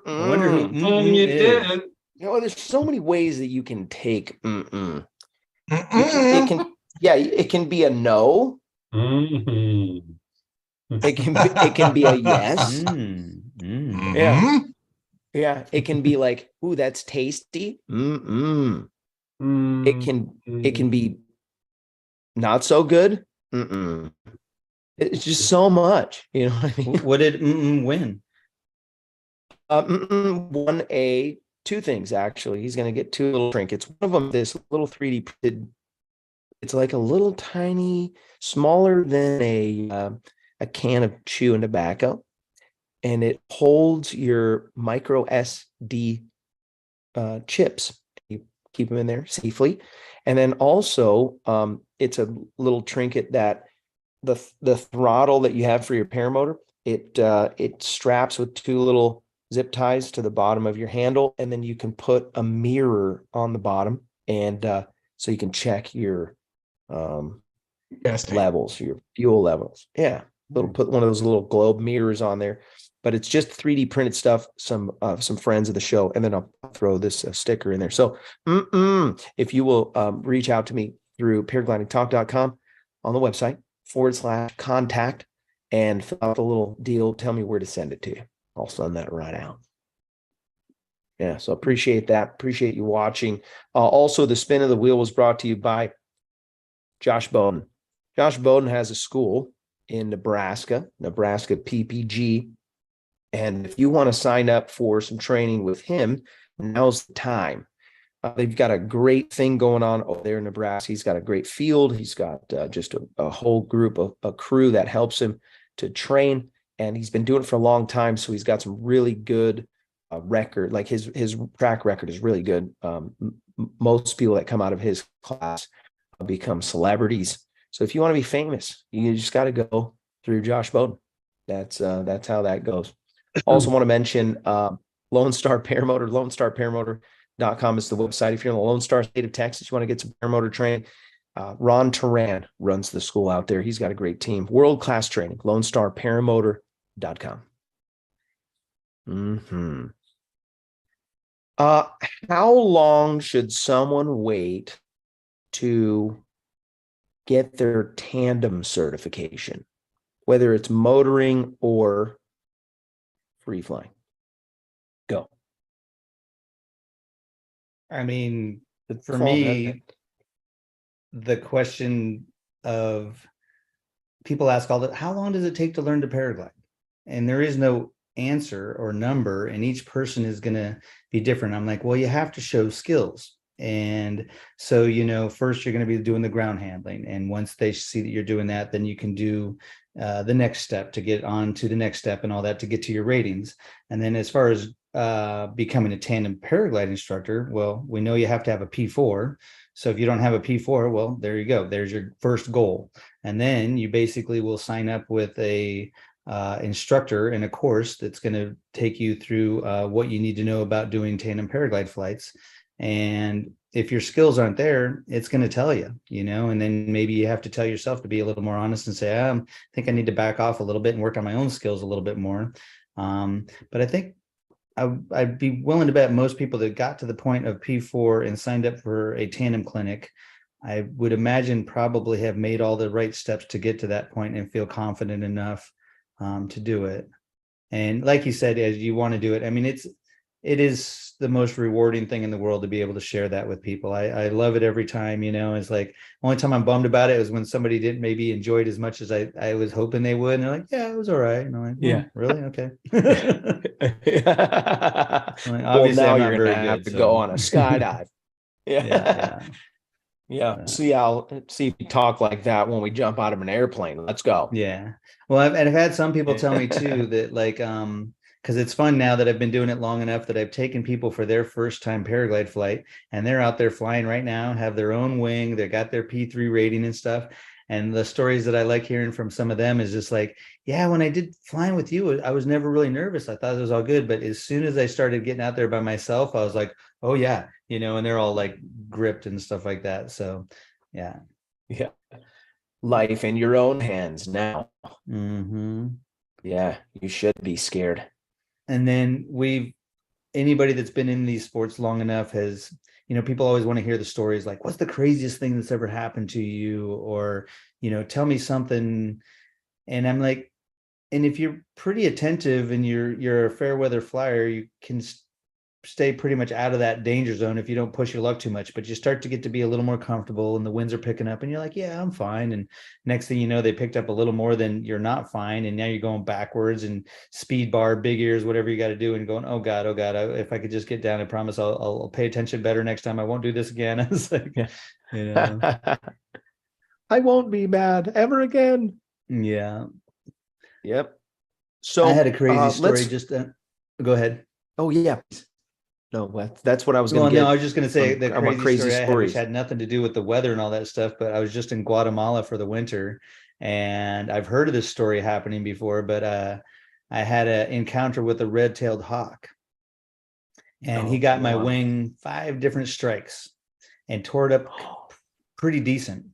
A: wonder who
C: You
A: is.
C: did.
B: There's so many ways that you can take it can be a no.
C: Mm-hmm.
B: It can be a yes.
D: Mm-hmm.
B: Yeah. It can be like, ooh, that's tasty. It can be not so good. It's just so much. You know what I mean?
A: What did win?
B: Won two things, actually. He's going to get two little trinkets. One of them, this little 3D printed. It's like a little tiny, smaller than a can of chewing tobacco, and it holds your micro SD chips. You keep them in there safely, and then also it's a little trinket that the throttle that you have for your paramotor, it straps with two little zip ties to the bottom of your handle, and then you can put a mirror on the bottom, and so you can check your levels, your fuel levels. Yeah, put one of those little globe mirrors on there, but it's just 3D printed stuff. Some friends of the show, and then I'll throw this sticker in there. So if you will reach out to me through paraglidingtalk.com on the website /contact and fill out the little deal, tell me where to send it to you. I'll send that right out. Yeah, so appreciate that. Appreciate you watching. Also, the spin of the wheel was brought to you by Josh Bowden. Josh Bowden has a school in Nebraska PPG, And if you want to sign up for some training with him, now's the time. They've got a great thing going on over there in Nebraska. He's got a great field. He's got just a whole group of a crew that helps him to train. And he's been doing it for a long time. So he's got some really good record. Like his track record is really good. Most people that come out of his class become celebrities. So if you want to be famous, you just got to go through Josh Bowden. That's how that goes. Also want to mention Lone Star Paramotor, LoneStarParamotor.com is the website. If you're in the Lone Star state of Texas, you want to get some paramotor training. Ron Turan runs the school out there. He's got a great team. World-class training, LoneStarParamotor.com. How long should someone wait to get their tandem certification, whether it's motoring or free flying? Go.
A: I mean, for me, the question of people ask all that, how long does it take to learn to paraglide? And there is no answer or number, and each person is going to be different. I'm like, well, you have to show skills. And so, first you're going to be doing the ground handling. And once they see that you're doing that, then you can do the next step to get on to the next step and all that to get to your ratings. And then as far as becoming a tandem paraglide instructor, well, we know you have to have a P4. So if you don't have a P4, well, there you go. There's your first goal. And then you basically will sign up with a instructor in a course that's going to take you through what you need to know about doing tandem paraglide flights. And if your skills aren't there, it's going to tell you, and then maybe you have to tell yourself to be a little more honest and say, I think I need to back off a little bit and work on my own skills a little bit more. But I think I'd be willing to bet most people that got to the point of P4 and signed up for a tandem clinic, I would imagine probably have made all the right steps to get to that point and feel confident enough to do it. And like you said, as you want to do it, I mean, it is the most rewarding thing in the world to be able to share that with people. I love it every time, it's like only time I'm bummed about it was when somebody didn't maybe enjoy it as much as I was hoping they would. And they're like, yeah, it was all right. And I'm like, yeah, really? Okay. Like,
B: well, now you're going to have to go on a skydive. Yeah. See if you talk like that when we jump out of an airplane. Let's go.
A: Yeah. Well, I've had some people tell me too that like, because it's fun now that I've been doing it long enough that I've taken people for their first time paraglide flight, and they're out there flying right now, have their own wing, they got their P3 rating and stuff. And the stories that I like hearing from some of them is just like, yeah, when I did flying with you, I was never really nervous. I thought it was all good. But as soon as I started getting out there by myself, I was like, oh yeah, and they're all like gripped and stuff like that. So yeah.
B: Yeah. Life in your own hands now.
A: Mm-hmm.
B: Yeah, you should be scared.
A: And then anybody that's been in these sports long enough has, people always want to hear the stories like, what's the craziest thing that's ever happened to you? Or, tell me something. And I'm like, and if you're pretty attentive and you're a fair weather flyer, you can stay pretty much out of that danger zone if you don't push your luck too much. But you start to get to be a little more comfortable and the winds are picking up and you're like, yeah, I'm fine. And next thing you know, they picked up a little more than you're not fine. And now you're going backwards and speed bar, big ears, whatever you got to do, and going, oh God, if I could just get down, I promise I'll pay attention better next time. I won't do this again. I was like,
B: I won't be bad ever again.
A: Yeah.
B: Yep. So
A: I had a crazy story. Go ahead.
B: Oh yeah. No, that's what I was going to get.
A: No, I was just going to say the crazy story I had, which
B: stories.
A: had nothing to do with the weather and all that stuff, but I was just in Guatemala for the winter, and I've heard of this story happening before, but I had an encounter with a red-tailed hawk, and he got my wing 5 different strikes and tore it up pretty decent.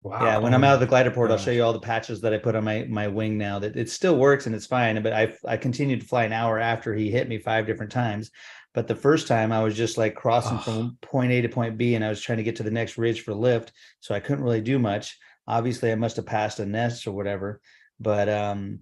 A: Wow. Yeah, when I'm out of the glider port, I'll show you all the patches that I put on my wing now. That it still works and it's fine, but I continued to fly an hour after he hit me 5 different times. But the first time I was just like crossing from point A to point B, and I was trying to get to the next ridge for lift. So I couldn't really do much. Obviously I must have passed a nest or whatever, but, and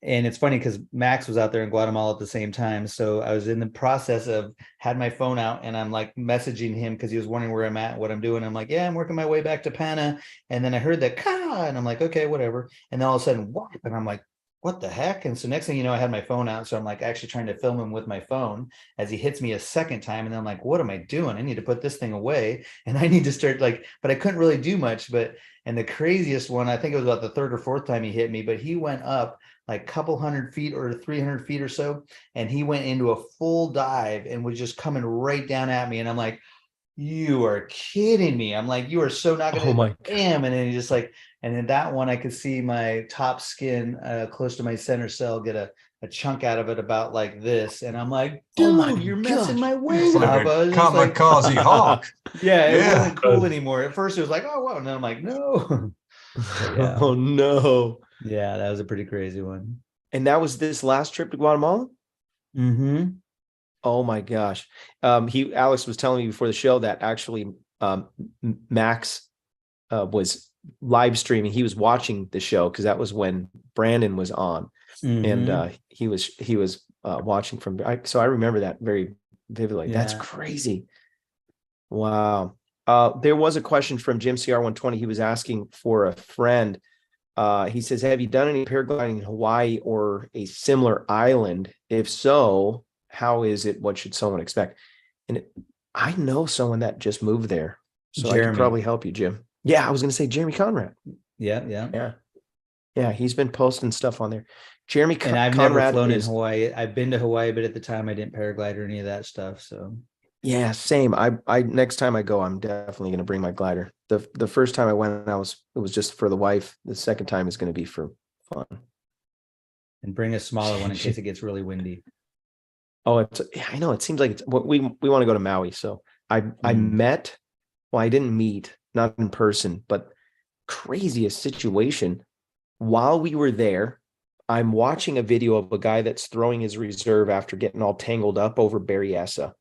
A: it's funny because Max was out there in Guatemala at the same time. So I was in the process of had my phone out and I'm like messaging him because he was wondering where I'm at, what I'm doing. I'm like, yeah, I'm working my way back to Pana. And then I heard that, and I'm like, okay, whatever. And then all of a sudden, whop, and I'm like, what the heck? And so next thing you know, I had my phone out. So I'm like actually trying to film him with my phone as he hits me a second time. And then I'm like, what am I doing? I need to put this thing away. And I need to start like, but I couldn't really do much. And the craziest one, I think it was about the third or fourth time he hit me, but he went up like a couple 100 feet or 300 feet or so. And he went into a full dive and was just coming right down at me. And I'm like, you are kidding me. I'm like, you are so not gonna.
B: Oh my God.
A: Bam. And then he just like, and then that one I could see my top skin close to my center cell get a chunk out of it about like this. And I'm like,
B: Oh my
A: dude, you're messing
B: gosh.
A: my
D: It's
A: wing
D: like
A: up.
D: a
A: I was just like,
D: kamikaze hawk.
A: yeah, it
D: Yeah.
A: wasn't cool anymore. At first it was like, oh wow. And then I'm like, no. Yeah.
B: Oh no.
A: Yeah, that was a pretty crazy one.
B: And that was this last trip to Guatemala?
A: Mm-hmm.
B: Oh my gosh. Alex was telling me before the show that actually Max was live streaming. He was watching the show because that was when Brandon was on.
A: Mm-hmm.
B: And he was watching from. So I remember that very vividly.
A: Yeah.
B: That's crazy. Wow. There was a question from Jim CR120. He was asking for a friend. He says, have you done any paragliding in Hawaii or a similar island? If so, how is it? What should someone expect? And I know someone that just moved there, so I
A: Jeremy.
B: could probably help you, Jim. Yeah, I was going to say Jeremy Conrad.
A: Yeah.
B: Yeah. He's been posting stuff on there. Jeremy
A: And I've
B: Conrad
A: never flown in
B: is,
A: Hawaii. I've been to Hawaii, but at the time I didn't paraglide or any of that stuff. So
B: yeah, same. I next time I go, I'm definitely going to bring my glider. The first time I went, it was just for the wife. The second time is going to be for fun.
A: and bring a smaller one in case it gets really windy.
B: Oh, I know. It seems like it's we want to go to Maui. So I didn't meet, not in person, but craziest situation. While we were there, I'm watching a video of a guy that's throwing his reserve after getting all tangled up over Berryessa.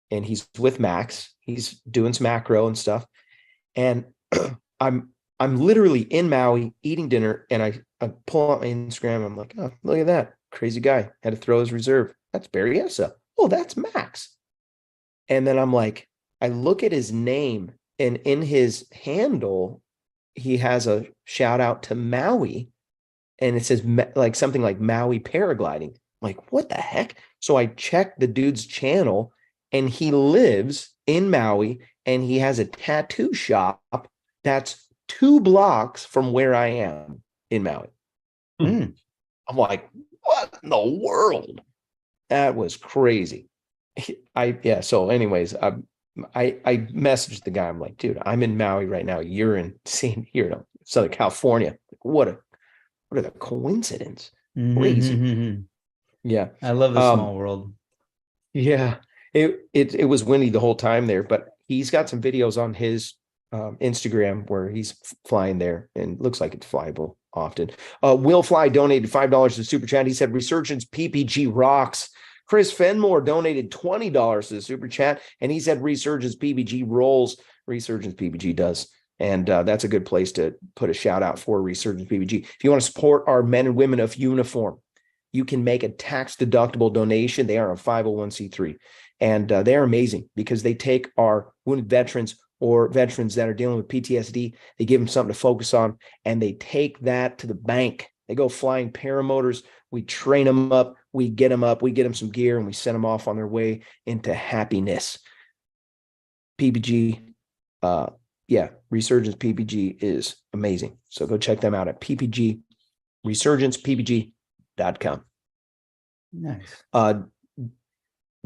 B: And he's with Max. He's doing some macro and stuff. And I'm literally in Maui eating dinner, and I pull out my Instagram. I'm like, oh, look at that. Crazy guy. Had to throw his reserve. That's Berryessa. Oh, that's Max. And then I'm like, I look at his name, and in his handle, he has a shout out to Maui. And it says like something like Maui paragliding. I'm like, what the heck? So I checked the dude's channel, and he lives in Maui, and he has a tattoo shop that's 2 blocks from where I am in Maui. I'm like, what in the world? That was crazy. So anyways, I messaged the guy. I'm like, dude, I'm in Maui right now. You're in Southern California. What a coincidence. Crazy. Yeah.
A: I love the small world.
B: Yeah. It was windy the whole time there, but he's got some videos on his Instagram where he's flying there, and looks like it's flyable often. Will Fly donated $5 to Super Chat. He said Resurgence PPG rocks. Chris Fenmore donated $20 to the Super Chat, and he said Resurgence PPG rolls. Resurgence PPG does. And that's a good place to put a shout out for Resurgence PPG. If you want to support our men and women of uniform, you can make a tax deductible donation. They are a 501c3, and they're amazing because they take our wounded veterans or veterans that are dealing with PTSD. They give them something to focus on, and they take that to the bank. They go flying paramotors. We train them up. We get them some gear, and we send them off on their way into happiness. PPG, Resurgence PPG is amazing. So go check them out at resurgencepppg.com.
A: Nice.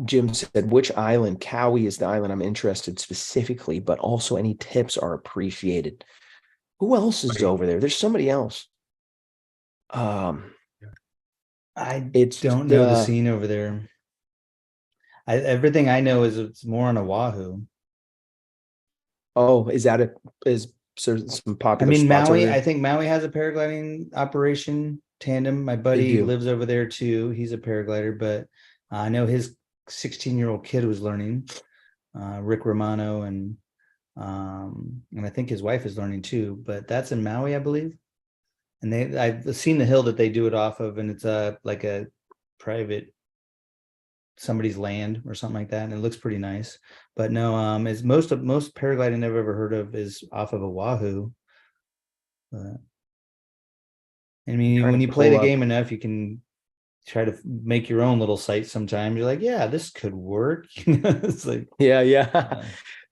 B: Jim said, which island? Kauai is the island I'm interested specifically, but also any tips are appreciated. Who else is over there? There's somebody else.
A: I don't know the scene over there. Everything I know is it's more on Oahu.
B: Oh, is some popular spots
A: Maui, I think Maui has a paragliding operation, tandem. My buddy lives over there too. He's a paraglider, but I know his 16-year-old kid was learning, Rick Romano, and I think his wife is learning too, but that's in Maui, I believe. And I've seen the hill that they do it off of, and it's like a private somebody's land or something like that, and it looks pretty nice. But no, it's most paragliding I've ever heard of is off of Oahu. I mean,
B: Trying
A: when
B: to
A: you play the
B: pull up.
A: game enough, you can try to make your own little site sometimes. You're like, yeah, this could work. It's like,
B: Yeah.
A: uh,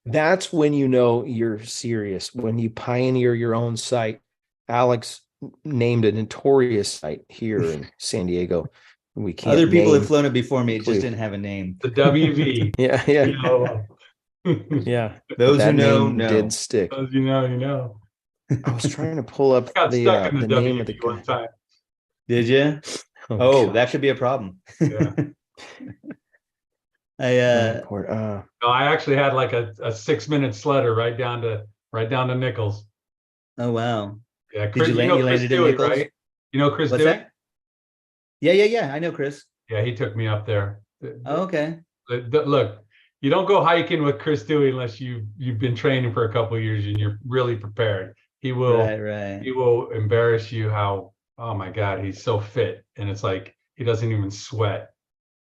B: That's when you know you're serious, when you pioneer your own site. Alex named a notorious site here in San Diego. We
A: other
B: can't
A: people have
B: name.
A: flown it before me. It just
B: Quick.
A: didn't have a name.
C: The WV.
B: Yeah, yeah,
C: You know,
B: yeah. But
A: Those who
B: that
A: know,
B: name did
A: know.
B: stick.
C: as you know, you know.
B: I was trying to pull up
C: I got stuck in the
B: the name of
C: WV
B: the
C: one
B: guy.
C: time.
A: Did you?
B: Oh
A: Oh, that
B: gosh.
A: could be a problem.
C: Yeah.
A: I
B: Airport.
C: No, I actually had like a 6 minute sledder right down to Nichols.
A: oh wow.
C: Yeah,
A: Did you
C: You
A: land
C: know
A: you
C: Chris
A: landed in
C: Dewey,
A: Nichols?
C: right? You know Chris
A: What's
C: Dewey?
A: that? Yeah. I know Chris.
C: Yeah, he took me up there.
A: Oh, okay.
C: Look, you don't go hiking with Chris Dewey unless you've been training for a couple of years and you're really prepared.
A: Right.
C: He will embarrass you how, oh my God, he's so fit. And it's like he doesn't even sweat.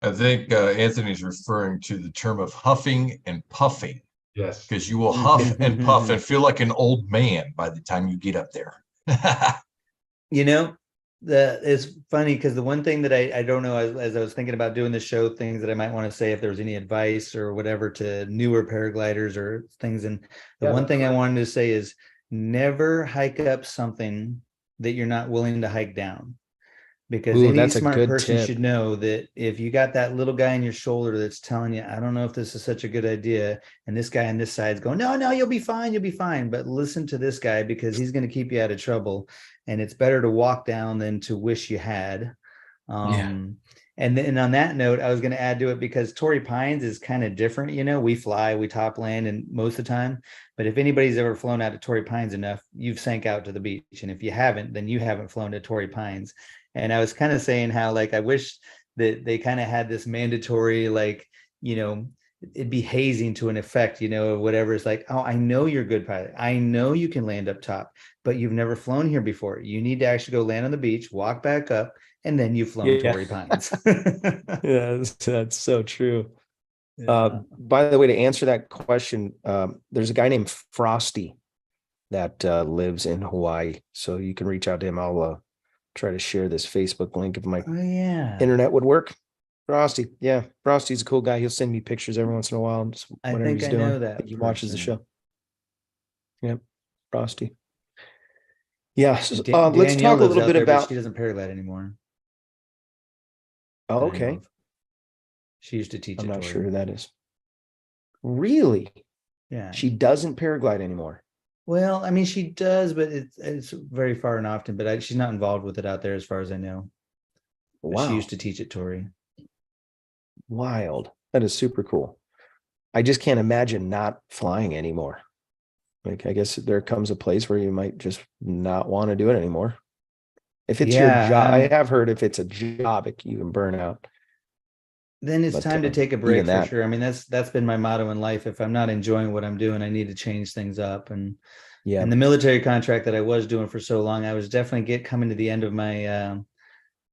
D: I think Anthony's referring to the term of huffing and puffing,
C: Yes.
D: because you will huff and puff and feel like an old man by the time you get up there.
A: You know, it's funny because the one thing that I don't know as I was thinking about doing the show, things that I might want to say if there was any advice or whatever to newer paragliders or things. And the one thing I wanted to say is never hike up something that you're not willing to hike down. Because
B: Ooh,
A: any
B: that's a
A: smart
B: good
A: person
B: tip.
A: should know that if you got that little guy in your shoulder that's telling you, I don't know if this is such a good idea, and this guy on this side is going, no, you'll be fine. But listen to this guy because he's going to keep you out of trouble. And it's better to walk down than to wish you had.
B: Yeah.
A: And then on that note, I was going to add to it because Torrey Pines is kind of different. You know, we fly, we top land, and most of the time. But if anybody's ever flown out to Torrey Pines enough, you've sank out to the beach. And if you haven't, then you haven't flown to Torrey Pines. And I was kind of saying how, like, I wish that they kind of had this mandatory, like, you know, it'd be hazing to an effect, you know, or whatever. It's like, oh, I know you're a good pilot. I know you can land up top, but you've never flown here before. You need to actually go land on the beach, walk back up, and then you've flown
B: Yeah.
A: Torrey Pines.
B: Yeah, that's so true.
A: Yeah.
B: By the way, to answer that question, there's a guy named Frosty that lives in Hawaii. So you can reach out to him. I'll try to share this Facebook link if my
A: Oh, yeah.
B: internet would work. Frosty. Yeah. Frosty's a cool guy. He'll send me pictures every once in a while. Just
A: I
B: whatever
A: think
B: he's
A: I
B: doing.
A: know that
B: He watches the
A: person.
B: show. Yep. Frosty. Yeah. So,
A: Danielle
B: let's talk a
A: lives
B: little
A: out
B: bit
A: there, but
B: about.
A: she doesn't paraglide anymore.
B: Oh,
A: that I know
B: okay.
A: of. She used to teach
B: I'm
A: at
B: not
A: Torrey.
B: sure who that is. Really?
A: Yeah.
B: She doesn't paraglide anymore.
A: Well, I mean, she does, but it's very far and often. But she's not involved with it out there, as far as I know. But she
B: Wow.
A: used to teach at Torrey.
B: Wild. That is super cool. I just can't imagine not flying anymore. Like, I guess there comes a place where you might just not want to do it anymore. If it's your job, I have heard if it's a job, you can burn out.
A: Then it's time to take a break for sure. I mean, that's been my motto in life. If I'm not enjoying what I'm doing, I need to change things up. And
B: yeah,
A: the military contract that I was doing for so long, I was definitely coming to the end of my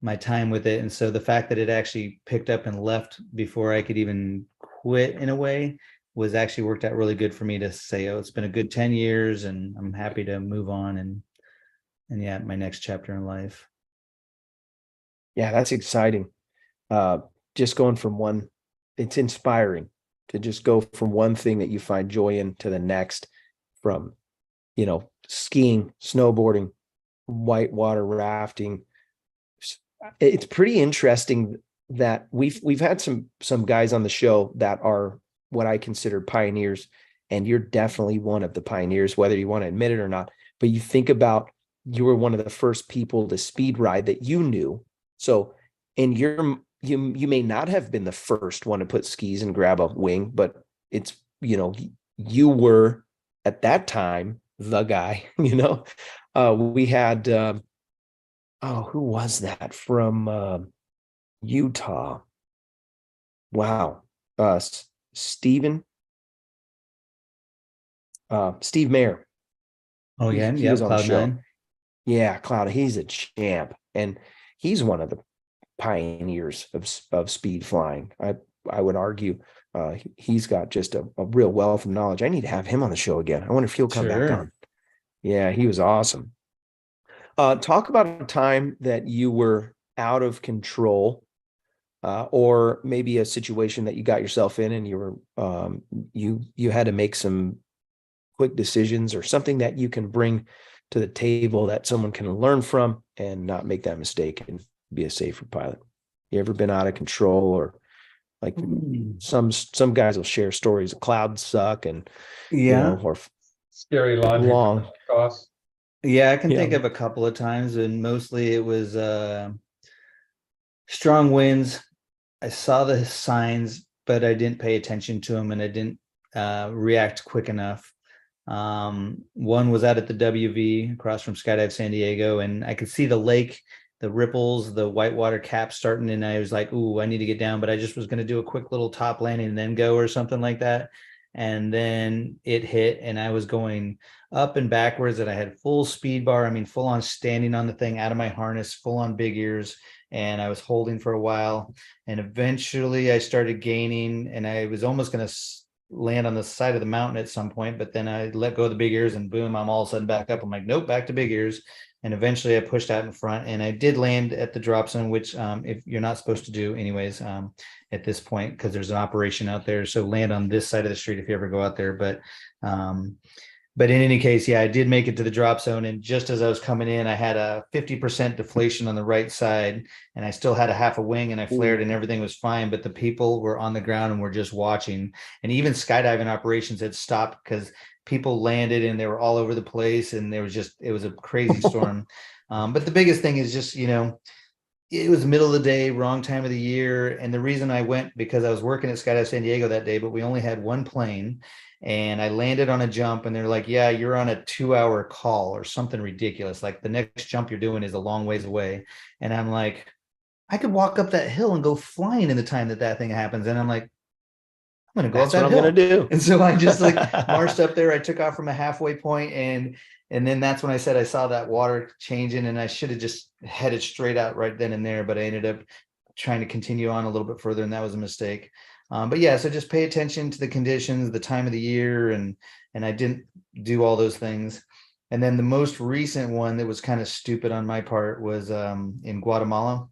A: my time with it. And so the fact that it actually picked up and left before I could even quit in a way was actually worked out really good for me to say, oh, it's been a good 10 years and I'm happy to move on and yeah, my next chapter in life.
B: Yeah, that's exciting. Just going from one, it's inspiring to just go from one thing that you find joy in to the next, from, you know, skiing, snowboarding, whitewater rafting. It's pretty interesting that we've had some guys on the show that are what I consider pioneers, and you're definitely one of the pioneers, whether you want to admit it or not. But you think about, you were one of the first people to speed ride that you knew. So, and you may not have been the first one to put skis and grab a wing, but it's, you know, you were at that time the guy. You know, we had who was that from Utah? Wow, Steve Mayer.
A: Oh yeah,
B: He was on the show.
A: Cloud9.
B: Yeah, Cloud. He's a champ, and he's one of the pioneers of speed flying. I would argue he's got just a real wealth of knowledge. I need to have him on the show again. I wonder if he'll come back on. Yeah, he was awesome. Talk about a time that you were out of control, or maybe a situation that you got yourself in and you were you had to make some quick decisions, or something that you can bring to the table that someone can learn from and not make that mistake and be a safer pilot. You ever been out of control, or like some guys will share stories of clouds suck and
A: Yeah.
B: or
C: Scary laundry
B: long.
C: costs.
A: Yeah, I can
B: Yeah.
A: think of a couple of times, and mostly it was strong winds. I saw the signs, but I didn't pay attention to them, and I didn't react quick enough. One was out at the WV across from Skydive San Diego, and I could see the lake, the ripples, the whitewater cap starting, and I was like, "Ooh, I need to get down," but I just was going to do a quick little top landing and then go or something like that. And then it hit, and I was going up and backwards, and I had full speed bar. I mean, full on standing on the thing out of my harness, full on big ears, and I was holding for a while. And eventually I started gaining, and I was almost going to land on the side of the mountain at some point, but then I let go of the big ears, and boom, I'm all of a sudden back up. I'm like, nope, back to big ears. And eventually I pushed out in front, and I did land at the drop zone, which if you're not supposed to do anyways at this point, because there's an operation out there. So land on this side of the street if you ever go out there. But in any case, yeah, I did make it to the drop zone. And just as I was coming in, I had a 50% deflation on the right side, and I still had a half a wing, and I flared and everything was fine. But the people were on the ground and were just watching. And even skydiving operations had stopped because people landed and they were all over the place. And there was it was a crazy storm. But the biggest thing is just, it was the middle of the day, wrong time of the year. And the reason I went, because I was working at Skydive San Diego that day, but we only had one plane. And I landed on a jump, and they're like, yeah, you're on a 2-hour call or something ridiculous. Like the next jump you're doing is a long ways away. And I'm like, I could walk up that hill and go flying in the time that thing happens. And I'm like, I'm going to go
B: That's
A: up
B: what
A: that
B: I'm
A: hill.
B: going to do.
A: And so I just marched up there. I took off from a halfway point, and then that's when I said I saw that water changing, and I should have just headed straight out right then and there. But I ended up trying to continue on a little bit further, and that was a mistake. But yeah, so just pay attention to the conditions, the time of the year, and I didn't do all those things. And then the most recent one that was kind of stupid on my part was in Guatemala,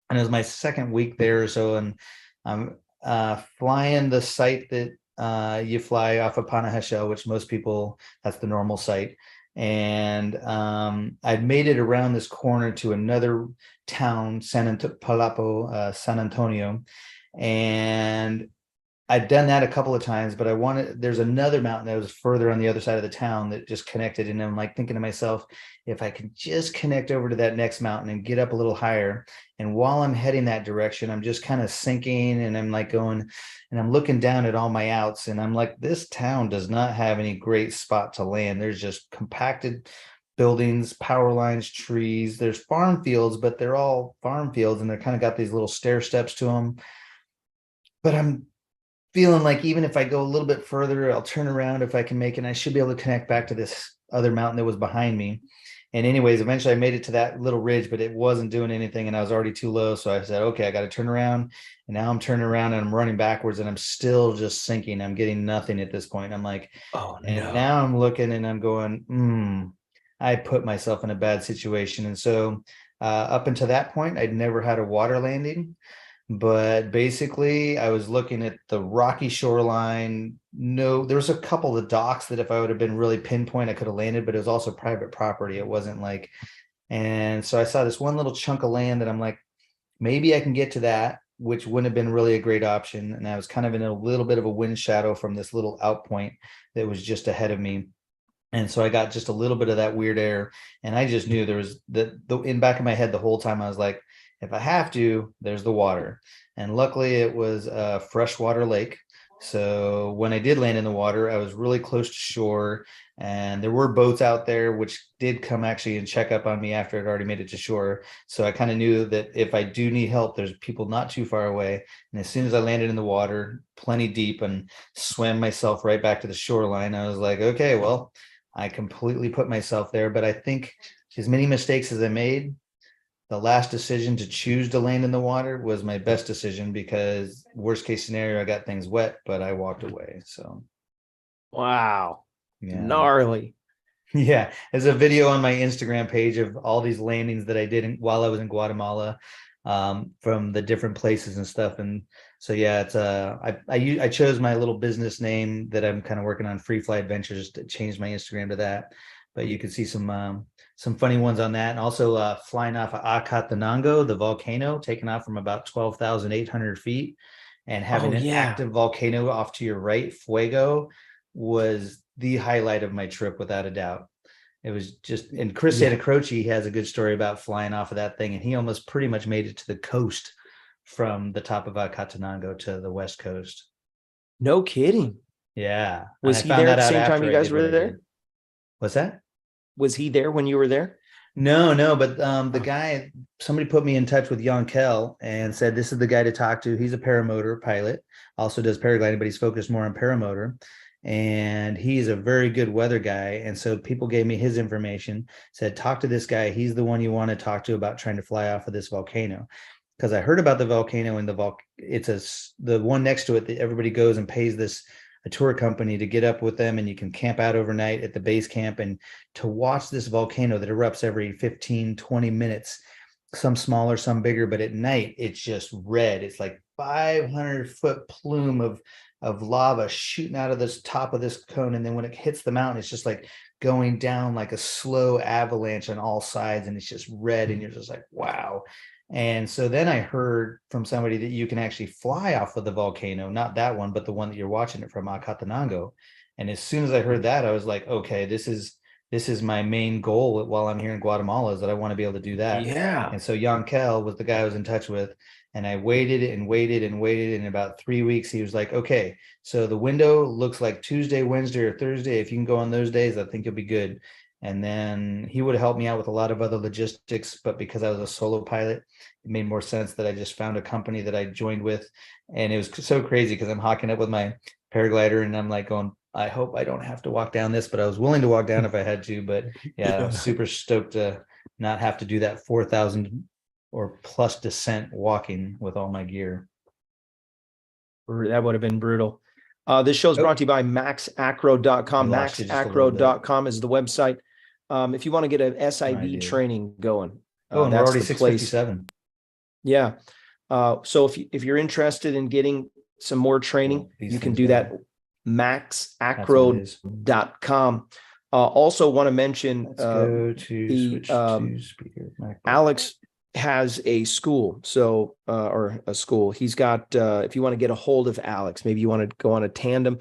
A: and it was my second week there or so, and I'm flying the site that you fly off of Panajachel, which most people, that's the normal site. And I'd made it around this corner to another town, San Antonio, and I'd done that a couple of times, but there's another mountain that was further on the other side of the town that just connected. And I'm like thinking to myself, if I could just connect over to that next mountain and get up a little higher. And while I'm heading that direction, I'm just kind of sinking, and I'm like going, and I'm looking down at all my outs, and I'm like, this town does not have any great spot to land. There's just compacted buildings, power lines, trees. There's farm fields, but they're all farm fields, and they're kind of got these little stair steps to them. But I'm feeling like even if I go a little bit further, I'll turn around if I can make it, and I should be able to connect back to this other mountain that was behind me. And anyways, eventually I made it to that little ridge, but it wasn't doing anything, and I was already too low. So I said, okay, I got to turn around. And now I'm turning around, and I'm running backwards, and I'm still just sinking. I'm getting nothing at this point. I'm like,
B: Oh,
A: and
B: no.
A: now I'm looking, and I'm going, I put myself in a bad situation. And so up until that point, I'd never had a water landing. But basically, I was looking at the rocky shoreline. No, there was a couple of docks that if I would have been really pinpoint, I could have landed, but it was also private property. It wasn't like, and so I saw this one little chunk of land that I'm like, maybe I can get to that, which wouldn't have been really a great option. And I was kind of in a little bit of a wind shadow from this little out point that was just ahead of me. And so I got just a little bit of that weird air, and I just knew there was the in back of my head the whole time. I was like, if I have to, there's the water. And luckily it was a freshwater lake. So when I did land in the water, I was really close to shore, and there were boats out there, which did come actually and check up on me after I'd already made it to shore. So I kind of knew that if I do need help, there's people not too far away. And as soon as I landed in the water, plenty deep, and swam myself right back to the shoreline, I was like, okay, well, I completely put myself there. But I think as many mistakes as I made, the last decision to choose to land in the water was my best decision, because worst case scenario, I got things wet, but I walked away. So
B: Wow.
A: yeah.
B: Gnarly.
A: Yeah, there's a video on my Instagram page of all these landings that I did while I was in Guatemala, from the different places and stuff. And so yeah, it's I chose my little business name that I'm kind of working on, Free Fly Adventures, to change my Instagram to that. But you can see some funny ones on that, and also flying off of Acatenango, the volcano, taking off from about 12,800 feet, and having
B: Oh
A: an
B: yeah.
A: active volcano off to your right, Fuego, was the highlight of my trip without a doubt. It was just, and Chris
B: Yeah.
A: Anacroce has a good story about flying off of that thing, and he almost pretty much made it to the coast from the top of Acatenango to the west coast.
B: No kidding.
A: Yeah, and
B: Was
A: I
B: he
A: found
B: there
A: that
B: at the
A: out
B: same time
A: after
B: you
A: I
B: guys
A: did what
B: were
A: I
B: there?
A: did. What's that?
B: Was he there when you were there?
A: No, but the
B: Oh.
A: guy, somebody put me in touch with Kell and said this is the guy to talk to. He's a paramotor pilot, also does paragliding, but he's focused more on paramotor. And he's a very good weather guy. And so people gave me his information, said, talk to this guy. He's the one you want to talk to about trying to fly off of this volcano. Because I heard about the volcano, and the one next to it that everybody goes and pays a tour company to get up with them, and you can camp out overnight at the base camp and to watch this volcano that erupts every 15, 20 minutes, some smaller, some bigger, but at night it's just red. It's like 500-foot plume of lava shooting out of this top of this cone, and then when it hits the mountain, it's just like going down like a slow avalanche on all sides, and it's just red, and you're just like, wow. And so then I heard from somebody that you can actually fly off of the volcano, not that one, but the one that you're watching it from, Acatenango. And as soon as I heard that, I was like, okay, this is my main goal while I'm here in Guatemala, is that I want to be able to do that.
B: Yeah.
A: And so Kell was the guy I was in touch with, and I waited and waited and waited. And in about 3 weeks, he was like, okay, so the window looks like Tuesday, Wednesday, or Thursday. If you can go on those days, I think you'll be good. And then he would help me out with a lot of other logistics, but because I was a solo pilot, it made more sense that I just found a company that I joined with. And it was so crazy because I'm hocking up with my paraglider, and I'm like going, I hope I don't have to walk down this, but I was willing to walk down if I had to. But yeah, I was super stoked to not have to do that 4,000 or plus descent walking with all my gear.
B: That would have been brutal. This show is brought to you by maxacro.com. Maxacro.com is the website. If you want to get an SIV training going,
A: and we're
B: that's
A: already
B: the
A: 657.
B: Yeah. So if you're interested in getting some more training, you can do that. Maxacro.com. Also want to mention
A: Let's go to switch to speaker.
B: Alex has a school, so or a school. He's got if you want to get a hold of Alex, maybe you want to go on a tandem.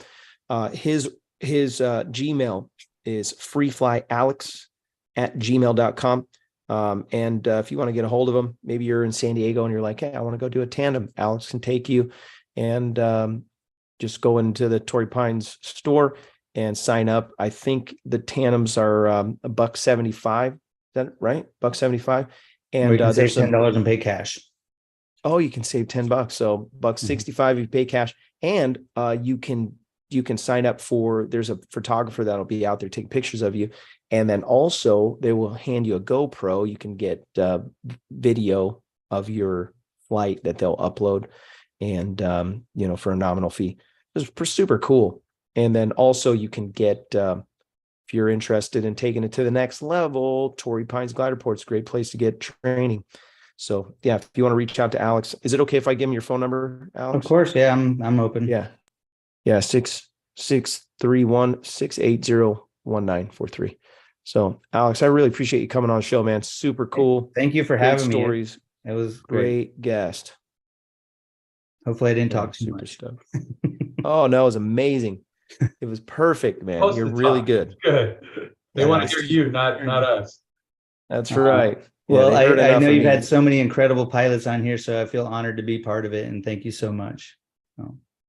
B: His Gmail is freeflyalex@gmail.com. And if you want to get a hold of him, maybe you're in San Diego and you're like, hey, I want to go do a tandem. Alex can take you, and just go into the Torrey Pines store and sign up. I think the tandems are $175. Is that right? $175. And
A: you can
B: there's
A: save $10 and pay cash.
B: Oh, you can save $10. So $165 if you pay cash, and you can sign up for. There's a photographer that'll be out there taking pictures of you, and then also they will hand you a GoPro. You can get video of your flight that they'll upload, and for a nominal fee. It's super cool. And then also you can get if you're interested in taking it to the next level, Torrey Pines Glider Port's a great place to get training. So yeah, if you want to reach out to Alex, is it okay if I give him your phone number, Alex?
A: Of course, yeah, I'm open.
B: Yeah, 631-680-1943. So Alex, I really appreciate you coming on the show, man. Super cool.
A: Thank you for
B: great
A: having
B: stories.
A: me. It was
B: great guest.
A: Hopefully I didn't talk too much.
B: Stuff. Oh no, it was amazing. It was perfect, man. You're really good.
C: Good. They want to hear you, not us.
B: That's right.
A: Well, I know you've had so many incredible pilots on here, so I feel honored to be part of it, and thank you so much.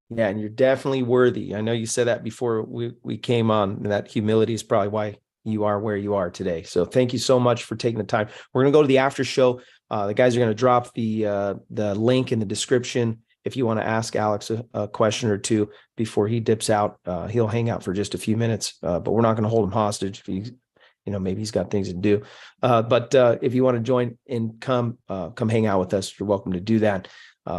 B: Yeah, and you're definitely worthy. I know you said that before we came on, and that humility is probably why you are where you are today. So thank you so much for taking the time. We're going to go to the after show. The guys are going to drop the link in the description. If you want to ask Alex a question or two before he dips out, he'll hang out for just a few minutes, but we're not going to hold him hostage. If he's, maybe he's got things to do. But if you want to join and come hang out with us, you're welcome to do that.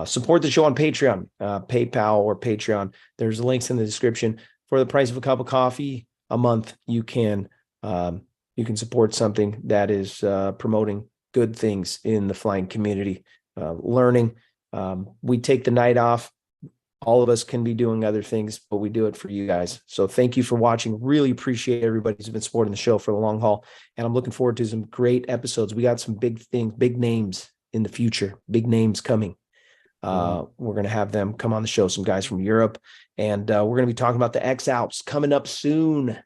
B: Support the show on Patreon, PayPal or Patreon. There's links in the description. For the price of a cup of coffee a month, you can you can support something that is promoting good things in the flying community, learning. We take the night off. All of us can be doing other things, but we do it for you guys. So thank you for watching. Really appreciate everybody who's been supporting the show for the long haul. And I'm looking forward to some great episodes. We got some big things, big names in the future, big names coming. We're going to have them come on the show, some guys from Europe. And we're going to be talking about the X Alps coming up soon.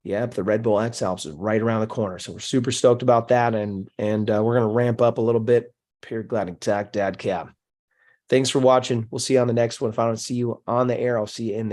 B: Yep, the Red Bull X Alps is right around the corner. So we're super stoked about that. And we're going to ramp up a little bit. Paragliding Tech Dad Cab. Thanks for watching. We'll see you on the next one. If I don't see you on the air, I'll see you in there.